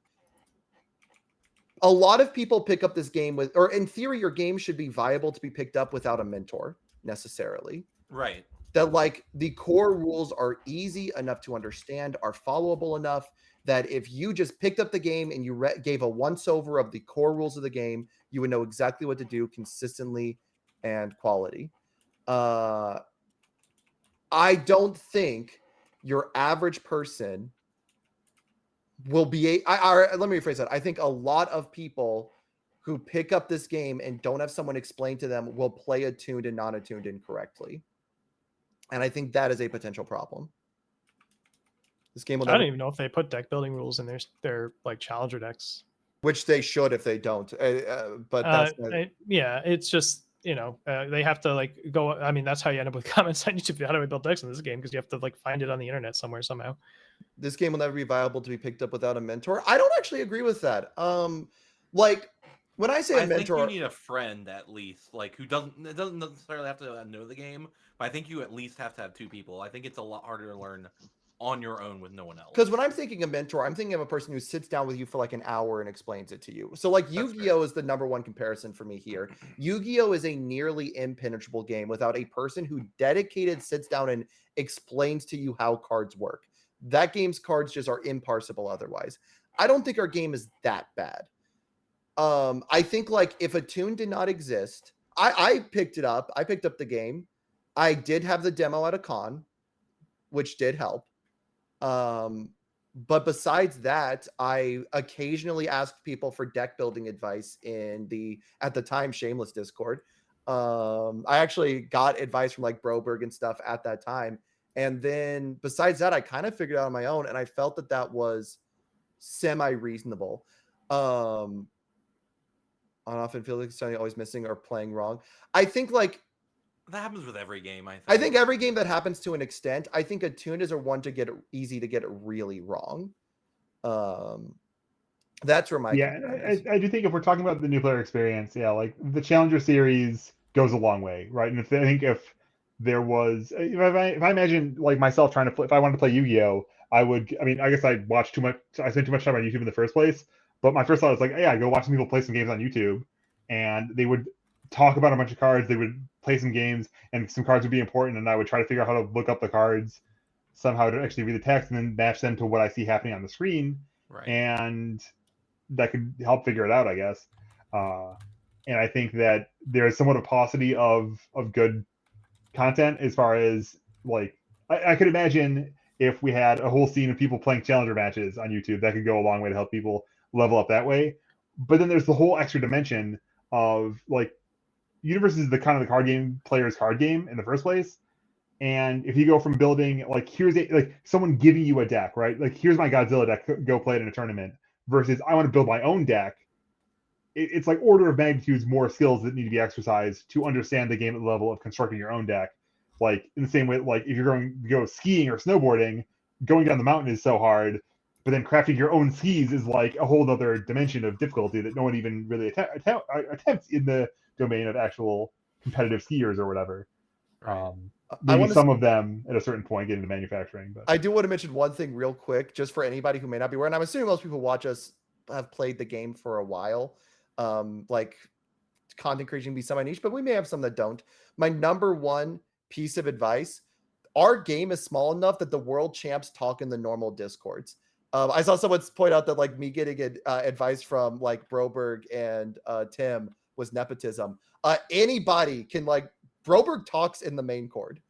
a lot of people pick up this game with, or in theory, your game should be viable to be picked up without a mentor necessarily. Right. That like the core rules are easy enough to understand, are followable enough that if you just picked up the game and you gave a once over of the core rules of the game, you would know exactly what to do consistently and quality. I don't think your average person will be let me rephrase that. I think a lot of people who pick up this game and don't have someone explain to them will play attuned and non-attuned incorrectly. And I think that is a potential problem. This game will I don't even know if they put deck building rules in their like challenger decks. Which they should if they don't. But that's it's just, they have to like go. I mean, that's how you end up with comments on YouTube. How do I build decks in this game? Because you have to like find it on the internet somewhere somehow. This game will never be viable to be picked up without a mentor. I don't actually agree with that. Like when I say a mentor, I think you need a friend at least, like who doesn't necessarily have to know the game, but I think you at least have to have 2 people. I think it's a lot harder to learn on your own with no one else. Because when I'm thinking a mentor, I'm thinking of a person who sits down with you for like an hour and explains it to you. So like Yu-Gi-Oh is the #1 comparison for me here. Yu-Gi-Oh is a nearly impenetrable game without a person who dedicated sits down and explains to you how cards work. That game's cards just are imparsible otherwise. I don't think our game is that bad. I think like if Attune did not exist, I picked it up. I picked up the game. I did have the demo at a con, which did help. But besides that, I occasionally asked people for deck building advice in the, at the time, shameless Discord. I actually got advice from like Broberg and stuff at that time. And then besides that, I kind of figured it out on my own, and I felt that that was semi-reasonable. I often feel like something always missing or playing wrong. I think like that happens with every game. I think every game that happens to an extent. I think attuned is a one to get easy to get it really wrong. That's where my I do think if we're talking about the new player experience, like the Challenger series goes a long way, right? And if there was, if I imagine like myself trying to play, if I wanted to play Yu-Gi-Oh, I guess I watched too much. I spent too much time on YouTube in the first place. But my first thought was like, go watch some people play some games on YouTube. and they would talk about a bunch of cards. They would play some games, and some cards would be important, and I would try to figure out how to look up the cards somehow to actually read the text and then match them to what I see happening on the screen. Right. And that could help figure it out, I guess. And I think that there's somewhat a paucity of good content as far as like I could imagine if we had a whole scene of people playing challenger matches on YouTube, that could go a long way to help people level up that way. But then there's the whole extra dimension of like Universe is the kind of the card game player's card game in the first place. And if you go from building like here's like someone giving you a deck, right? Like here's my Godzilla deck, go play it in a tournament, versus I want to build my own deck. It's like order of magnitudes more skills that need to be exercised to understand the game at the level of constructing your own deck. Like in the same way, like if you're going to go skiing or snowboarding, going down the mountain is so hard, but then crafting your own skis is like a whole other dimension of difficulty that no one even really attempts in the domain of actual competitive skiers or whatever. Right. Maybe some of them at a certain point get into manufacturing. But I do want to mention one thing real quick, just for anybody who may not be aware, and I'm assuming most people watch us have played the game for a while. Like content creation can be semi-niche, but we may have some that don't. My number one piece of advice, our game is small enough that the world champs talk in the normal discords. I saw someone point out that like me getting advice from like Broberg and Tim was nepotism. Anybody can like Broberg talks in the main chord.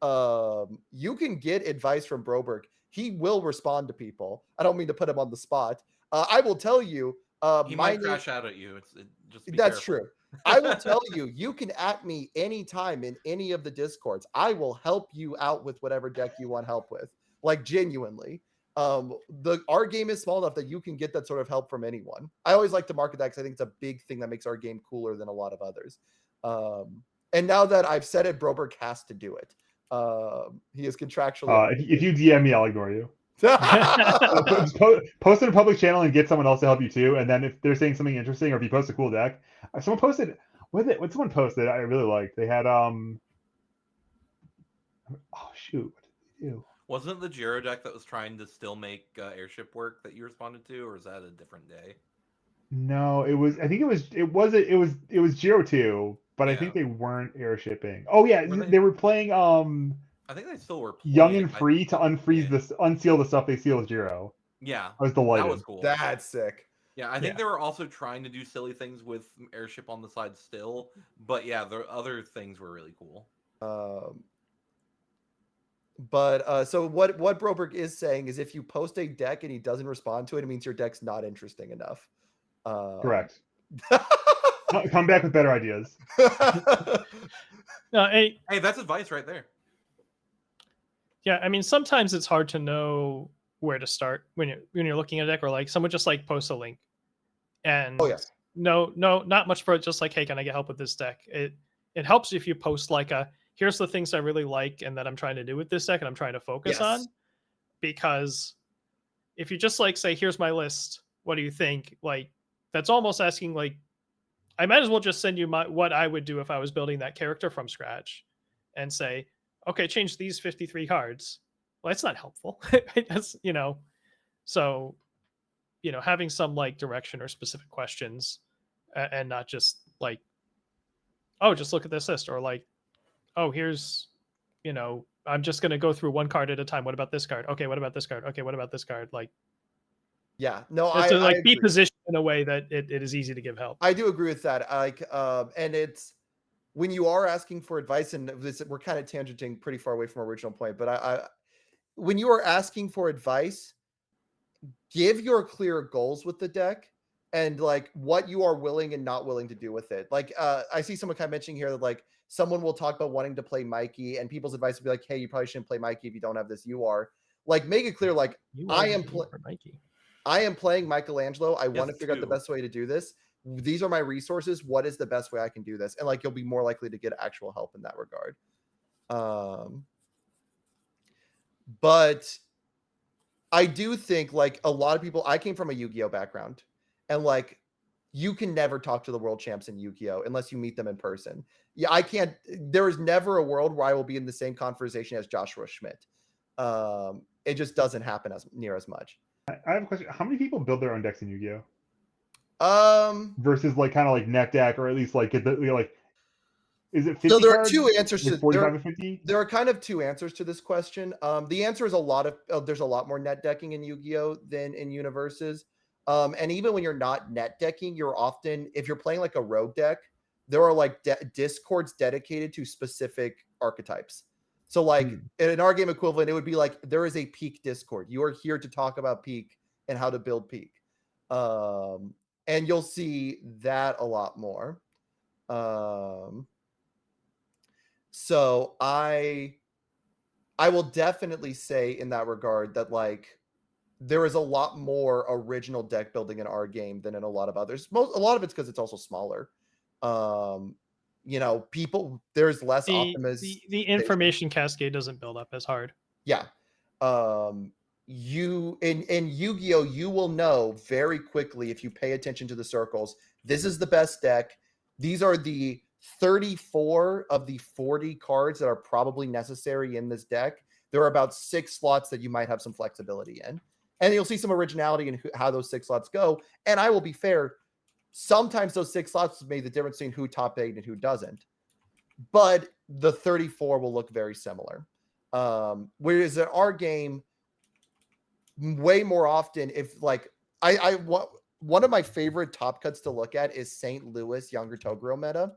You can get advice from Broberg. He will respond to people. I don't mean to put him on the spot. I will tell you. He might crash out at you. Just be that's careful. true. I will tell you, you can at me anytime in any of the discords. I will help you out with whatever deck you want help with. Like genuinely. Our game is small enough that you can get that sort of help from anyone. I always like to market that because I think it's a big thing that makes our game cooler than a lot of others. And now that I've said it, Broberg has to do it. He is contractually. If you DM me, I'll ignore you. Post it in a public channel and get someone else to help you too. And then if they're saying something interesting, or if you post a cool deck, someone posted what someone posted I really liked. They had oh shoot, what did they do? Wasn't it the Jiro deck that was trying to still make airship work that you responded to, or is that a different day? No, it was. I think it was Jiro 2, but I think they weren't airshipping. Oh yeah, they were playing. I think they still were playing Young and Free to unfreeze unseal the stuff they seal with Jiro. Yeah, I was delighted. That was cool. That's sick. Yeah, I think they were also trying to do silly things with airship on the side still, but yeah, the other things were really cool. But so what Broberg is saying is if you post a deck and he doesn't respond to it, it means your deck's not interesting enough. Correct. Come back with better ideas. No, hey, that's advice right there. Yeah, I mean, sometimes it's hard to know where to start when you're looking at a deck, or like someone just like posts a link, and no, not much for it. Just like, hey, can I get help with this deck? It helps if you post like here's the things I really like and that I'm trying to do with this deck and I'm trying to focus on, because if you just like say, here's my list, what do you think? Like that's almost asking like, I might as well just send you what I would do if I was building that character from scratch, and say, okay, change these 53 cards. Well, it's not helpful. That's, so, having some like direction or specific questions and not just like, oh, just look at this list, or like, oh, here's, I'm just going to go through one card at a time. What about this card? Okay. What about this card? Okay. What about this card? Like, yeah, no, I be positioned in a way that it is easy to give help. I do agree with that. Like, and it's, when you are asking for advice, and we're kind of tangenting pretty far away from our original point, but when you are asking for advice, give your clear goals with the deck and like what you are willing and not willing to do with it. Like, I see someone kind of mentioning here that like someone will talk about wanting to play Mikey, and people's advice will be like, hey, you probably shouldn't play Mikey if you don't have this UR. Like, make it clear, like, I am playing Michelangelo. I want to figure out the best way to do this. These are my resources. What is the best way I can do this? And like, you'll be more likely to get actual help in that regard. But I do think like a lot of people, I came from a Yu-Gi-Oh background, and like, you can never talk to the world champs in Yu-Gi-Oh unless you meet them in person. Yeah, I can't, there is never a world where I will be in the same conversation as Joshua Schmidt. It just doesn't happen near as much. I have a question. How many people build their own decks in Yu-Gi-Oh? Versus like kind of like net deck, or at least like get the like. Is it 50 so there are cards? two answers Like to 45 or 50? There are kind of two answers to this question. The answer is there's a lot more net decking in Yu-Gi-Oh than in Universes. And even when you're not net decking, you're often, if you're playing like a rogue deck, there are like discords dedicated to specific archetypes. So like in an our game equivalent, it would be like there is a peak discord. You are here to talk about peak and how to build peak. And you'll see that a lot more. So I will definitely say in that regard that like there is a lot more original deck building in our game than in a lot of others. A lot of it's because it's also smaller. People, there's less optimism. The information cascade doesn't build up as hard. Yeah. You in Yu-Gi-Oh, you will know very quickly if you pay attention to the circles. This is the best deck. These are the 34 of the 40 cards that are probably necessary in this deck. There are about 6 slots that you might have some flexibility in. And you'll see some originality in how those 6 slots go. And I will be fair, sometimes those 6 slots made the difference between who top 8 and who doesn't. But the 34 will look very similar. Whereas in our game, way more often, if like one of my favorite top cuts to look at is St. Louis Younger Toguro meta.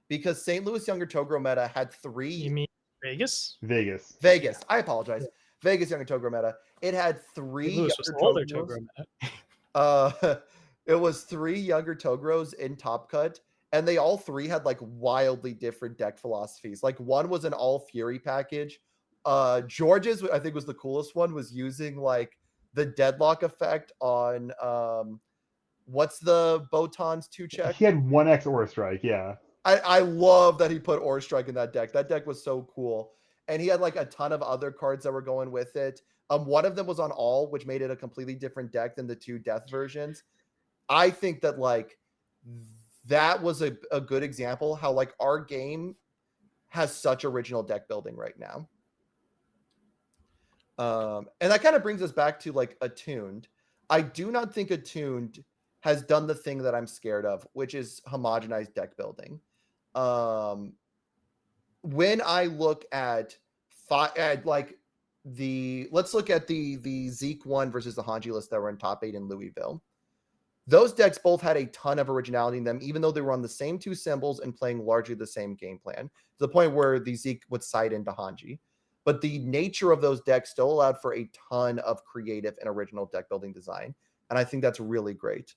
Because St. Louis Younger Toguro meta had 3. You mean Vegas? Vegas. Yeah. I apologize. Yeah. Vegas Younger Toguro meta. It had 3 Younger Toguro meta. It was 3 Younger Toguros in Top Cut, and they all 3 had like wildly different deck philosophies. Like one was an all Fury package. George's, I think, was the coolest one, was using like the deadlock effect on what's the Botan's 2-check? He had 1x Aura Strike, yeah. I love that he put Aura Strike in that deck. That deck was so cool. And he had like a ton of other cards that were going with it. One of them was on all, which made it a completely different deck than the 2 death versions. I think that like that was a good example how like our game has such original deck building right now. And that kind of brings us back to like Attuned. I do not think Attuned has done the thing that I'm scared of, which is homogenized deck building. When I look at let's look at the Zeke 1 versus the Hanji list that were in top 8 in Louisville. Those decks both had a ton of originality in them, even though they were on the same 2 symbols and playing largely the same game plan, to the point where the Zeke would side into Hanji. But the nature of those decks still allowed for a ton of creative and original deck building design. And I think that's really great.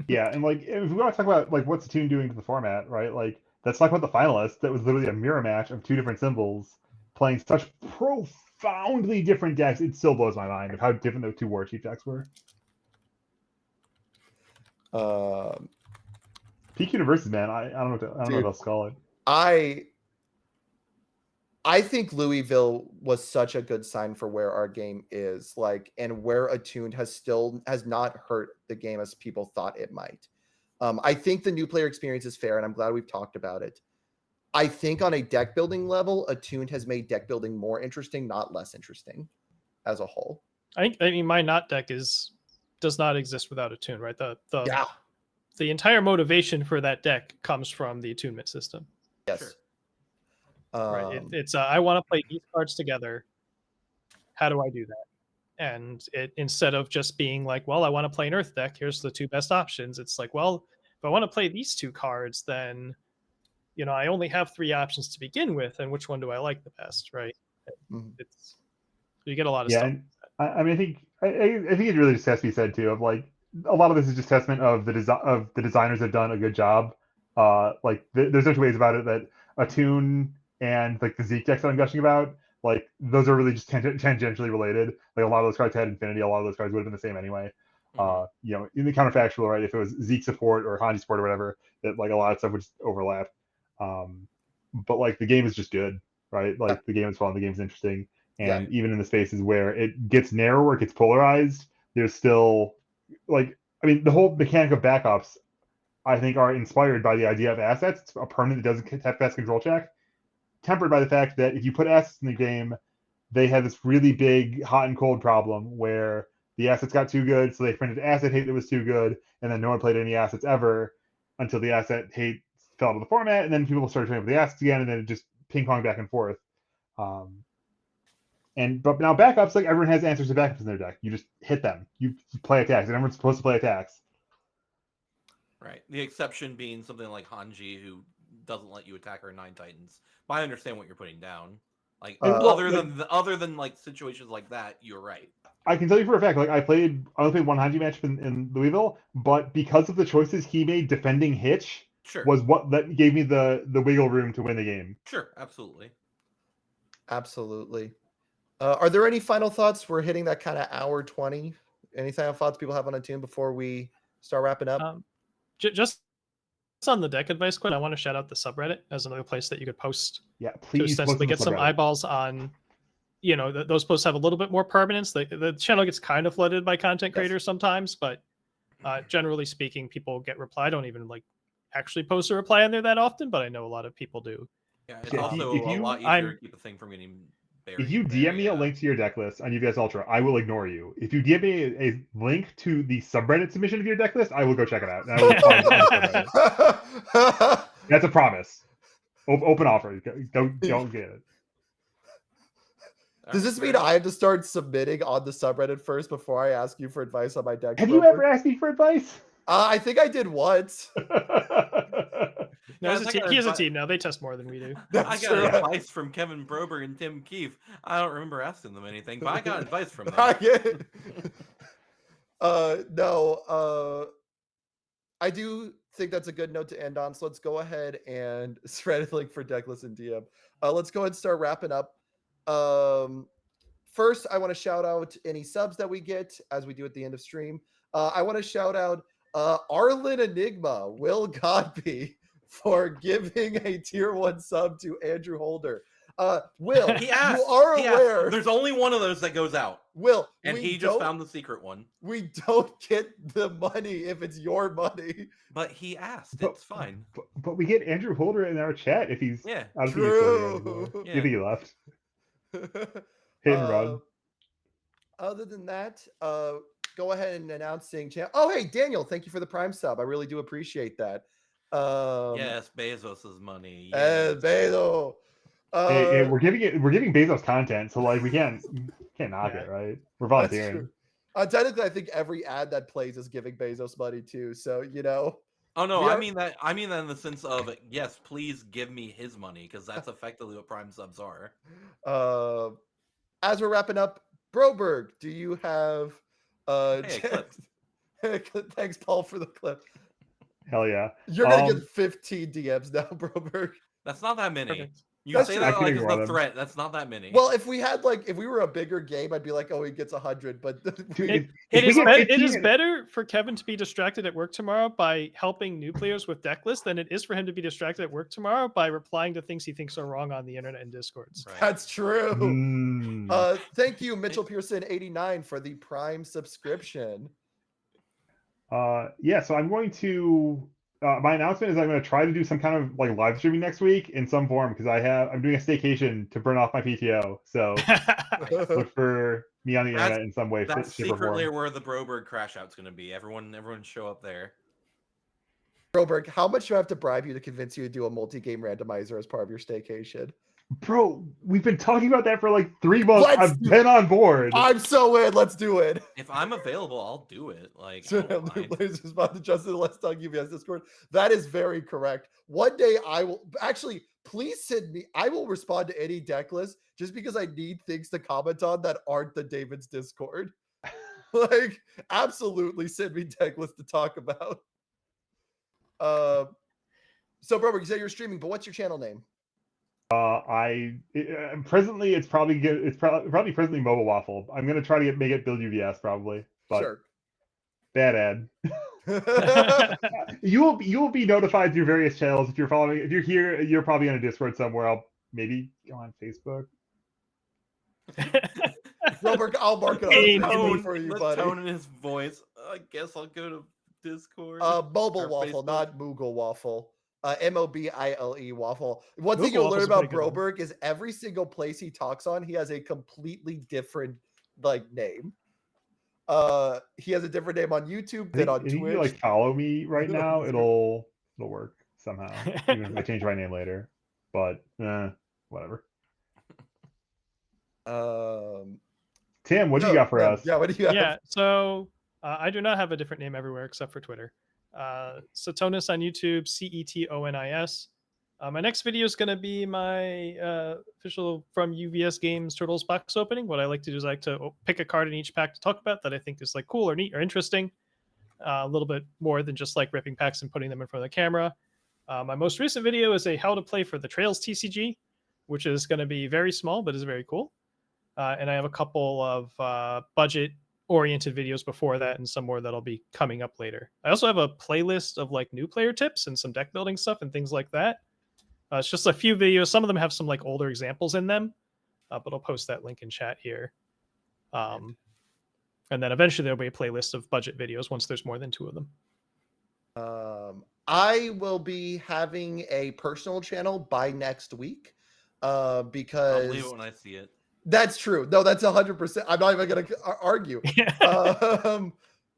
Yeah, and like if we want to talk about like what's Attune doing to the format, right? Like let's talk about the finalists. That was literally a mirror match of 2 different symbols playing such profoundly different decks. It still blows my mind of how different those 2 War Chief decks were. Peak Universes, man. I don't know what else to call it. I think Louisville was such a good sign for where our game is, like, and where Attuned has not hurt the game as people thought it might. I think the new player experience is fair, and I'm glad we've talked about it. I think on a deck building level, Attuned has made deck building more interesting, not less interesting, as a whole. I mean, my not deck does not exist without Attune, right? The entire motivation for that deck comes from the attunement system. Yes. Sure. Right. It's I want to play these cards together. How do I do that? And instead of just being like, well, I want to play an Earth deck, here's the 2 best options. It's like, well, if I want to play these 2 cards, then I only have 3 options to begin with, and which one do I like the best, right? It's you get a lot of stuff. And I mean, I think it really just has to be said too. Of like, a lot of this is just testament of the designers have done a good job. Like there's no 2 ways about it that Attune and like the Zeke decks that I'm gushing about, like those are really just tangentially related. Like a lot of those cards had Infinity. A lot of those cards would have been the same anyway. In the counterfactual, right? If it was Zeke support or Hanji support or whatever, that like a lot of stuff would just overlap. But like the game is just good, right? Like the game is fun, the game's interesting, and even in the spaces where it gets narrower, it gets polarized, there's still like, I mean, the whole mechanic of backups, I think, are inspired by the idea of assets. It's a permanent that doesn't have fast control check, tempered by the fact that if you put assets in the game, they have this really big hot and cold problem where the assets got too good, so they printed asset hate that was too good, and then no one played any assets ever until the asset hate fell out of the format, and then people started playing with the assets again, and then it just ping pong back and forth. But now backups, like everyone has answers to backups in their deck. You just hit them. You play attacks, and everyone's supposed to play attacks. Right. The exception being something like Hanji, who doesn't let you attack our 9 Titans. But I understand what you're putting down. Like other than like situations like that, you're right. I can tell you for a fact, like I only played one Hanji match in Louisville, but because of the choices he made defending Hitch, was what that gave me the wiggle room to win the game. Sure, absolutely. Absolutely. Are there any final thoughts? We're hitting that kind of hour 20. Any final thoughts people have on Attune before we start wrapping up? Just on the deck advice quit, I want to shout out the subreddit as another place that you could post. Yeah, please to ostensibly get some eyeballs on. You know, those posts have a little bit more permanence. The channel gets kind of flooded by content creators sometimes, but generally speaking, people get reply. I don't even like actually post a reply on there that often, but I know a lot of people do. Yeah, it's also a lot easier to keep a thing from getting buried. If you DM me a link to your deck list on UVS Ultra, I will ignore you. If you give me a link to the subreddit submission of your deck list, I will go check it out. And I will find it. That's a promise. Open offer. Don't get it. Does this mean I have to start submitting on the subreddit first before I ask you for advice on my deck? Have you ever asked me for advice? I think I did once. No, he has a team now. They test more than we do. I got advice from Kevin Broberg and Tim Keefe. I don't remember asking them anything, but I got advice from them. I do think that's a good note to end on. So let's go ahead and spread a link for decklist and DM. Let's go ahead and start wrapping up. First, I want to shout out any subs that we get as we do at the end of stream. I want to shout out Arlen Enigma, Will Godby, for giving a tier 1 sub to Andrew Holder. Will, you are aware there's only one of those that goes out. Will, and he just found the secret one. We don't get the money if it's your money. But he asked. It's fine. But we get Andrew Holder in our chat if he's out of true. You think he left? Hit and run. Other than that, go ahead and announcing channel. Oh, hey, Daniel, thank you for the Prime sub. I really do appreciate that. Yes, Bezos's money. Yes. Bezos. Hey, we're giving Bezos content, so like we can't knock it, right? We're volunteering. Technically, I think every ad that plays is giving Bezos money too. So you know. Oh no, I mean that in the sense of yes, please give me his money because that's effectively what Prime subs are. As we're wrapping up, Broberg, do you have thanks, Paul, for the clip. Hell yeah. You're gonna get 15 DMs now, Broberg. That's not that many. Perfect. You say that like it's a threat. That's not that many. Well, if we were a bigger game, I'd be like, oh, he gets 100. But it is better for Kevin to be distracted at work tomorrow by helping new players with deck lists than it is for him to be distracted at work tomorrow by replying to things he thinks are wrong on the internet and Discords. Right. That's true. Thank you, Mitchell Pearson 89 for the Prime subscription. Yeah, so I'm going to. My announcement is I'm going to try to do some kind of like live streaming next week in some form because I'm doing a staycation to burn off my PTO. So look for me on the internet in some way. That's secretly where the Broberg crash out's going to be. Everyone show up there. Broberg, how much do I have to bribe you to convince you to do a multi-game randomizer as part of your staycation? Bro, we've been talking about that for like 3 months. I've been on board. I'm so in. Let's do it. If I'm available, I'll do it. Like, respond to Justin Let's Talk UVS Discord. That is very correct. One day I will please send me. I will respond to any deck list just because I need things to comment on that aren't the David's Discord. Like, absolutely send me deck lists to talk about. So, Broberg, you said you're streaming, but what's your channel name? Presently it's probably presently Mobile Waffle. I'm gonna try to make it Build UVS probably, but sure. Bad ad. You will be notified through various channels if you're following. If you're here, you're probably on a Discord somewhere. I'll maybe go on Facebook. Robert, I'll mark it up for you, buddy. Tone in his voice. I guess I'll go to Discord. Mobile Waffle, Facebook. Not Moogle Waffle. Mobile Waffle. One thing you'll learn about Broberg is every single place he talks on, he has a completely different like name. He has a different name on YouTube I than think on if you Twitch. like follow me right now, it'll work somehow. Even if I change my name later, but whatever. Tim, what do you got for us? Yeah, what do you have? Yeah, so I do not have a different name everywhere except for Twitter. Satonis on YouTube, Cetonis. My next video is going to be my official from UVS Games Turtles box opening. What I like to do is I like to pick a card in each pack to talk about that I think is like cool or neat or interesting. A little bit more than just like ripping packs and putting them in front of the camera. My most recent video is a how to play for the Trails TCG, which is going to be very small but is very cool. And I have a couple of budget-oriented videos before that and some more that'll be coming up later. I also have a playlist of like new player tips and some deck building stuff and things like that. It's just a few videos. Some of them have some like older examples in them, but I'll post that link in chat here. And then eventually there'll be a playlist of budget videos once there's more than 2 of them. I will be having a personal channel by next week because I'll believe it when I see it. That's true. No, that's 100%. I'm not even going to argue.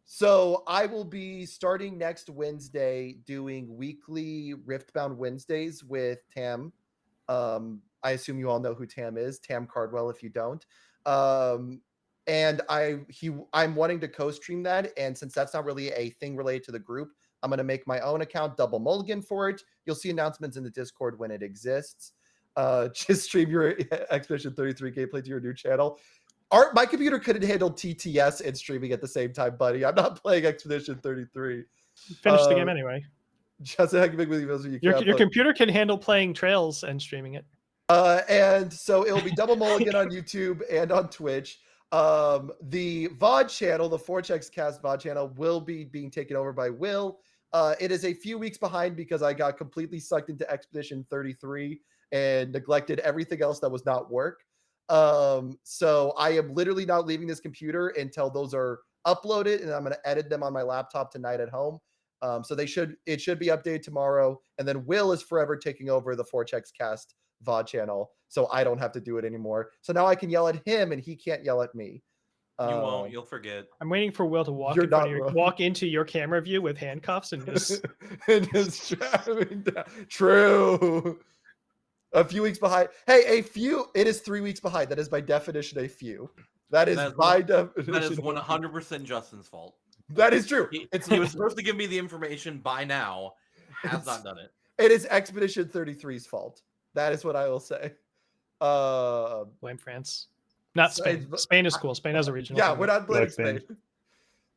So I will be starting next Wednesday doing weekly Riftbound Wednesdays with Tam. I assume you all know who Tam is. Tam Cardwell, if you don't. And I'm wanting to co-stream that. And since that's not really a thing related to the group, I'm going to make my own account, Double Mulligan, for it. You'll see announcements in the Discord when it exists. Just stream your Expedition 33 gameplay to your new channel. My computer couldn't handle TTS and streaming at the same time, buddy. I'm not playing Expedition 33. Finish the game anyway. Just a big you your computer can handle playing Trails and streaming it. And so it'll be Double Mulligan on YouTube and on Twitch. The VOD channel, the 4Checks Cast VOD channel, will be being taken over by Will. It is a few weeks behind because I got completely sucked into Expedition 33 and neglected everything else that was not work. So I am literally not leaving this computer until those are uploaded, and I'm going to edit them on my laptop tonight at home. So it should be updated tomorrow. And then Will is forever taking over the 4Checks Cast VOD channel, so I don't have to do it anymore. So now I can yell at him and he can't yell at me. You won't. You'll forget. I'm waiting for Will to walk into your camera view with handcuffs and just and just driving down. True. A few weeks behind. Hey, a few. It is 3 weeks behind. That is by definition a few. That is by definition. That is 100% Justin's fault. That is true. He was supposed to give me the information by now. Has not done it. It is Expedition 33's fault. That is what I will say. Blame France. Not Spain. Spain is cool. Spain has a regional. Yeah, we're not blaming Spain.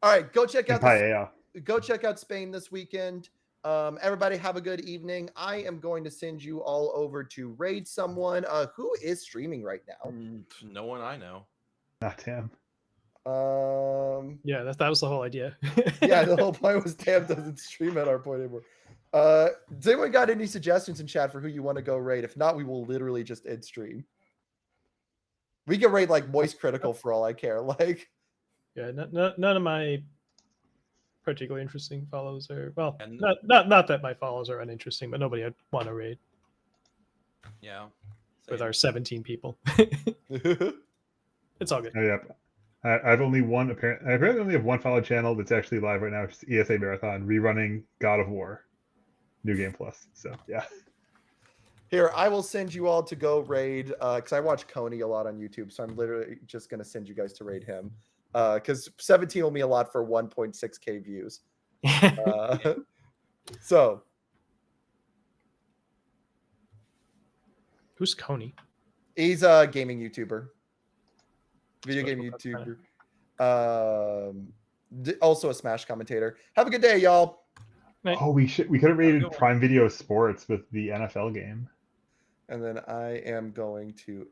All right, go check out Spain this weekend. Everybody have a good evening. I am going to send you all over to raid someone. Who is streaming right now? No one I know. Not Tam. Yeah, that was the whole idea. Yeah, the whole point was Tam doesn't stream at our point anymore. Does anyone got any suggestions in chat for who you want to go raid? If not, we will literally just end stream. We can raid like Moist Critical for all I care. Like, yeah, none of my particularly interesting follows are not that my follows are uninteresting, but nobody I'd want to raid. Yeah, with our 17 people. It's all good. Oh, yeah. I've only one apparently. I apparently only have one followed channel that's actually live right now, which is ESA Marathon rerunning God of War, New Game Plus. So yeah. Here, I will send you all to go raid because I watch Coney a lot on YouTube, so I'm literally just gonna send you guys to raid him because 17 will mean a lot for 1.6K views. So, who's Coney? He's a gaming YouTuber. Video game YouTuber. Also a Smash commentator. Have a good day, y'all. Oh, we could have rated Prime Video Sports with the NFL game. And then I am going to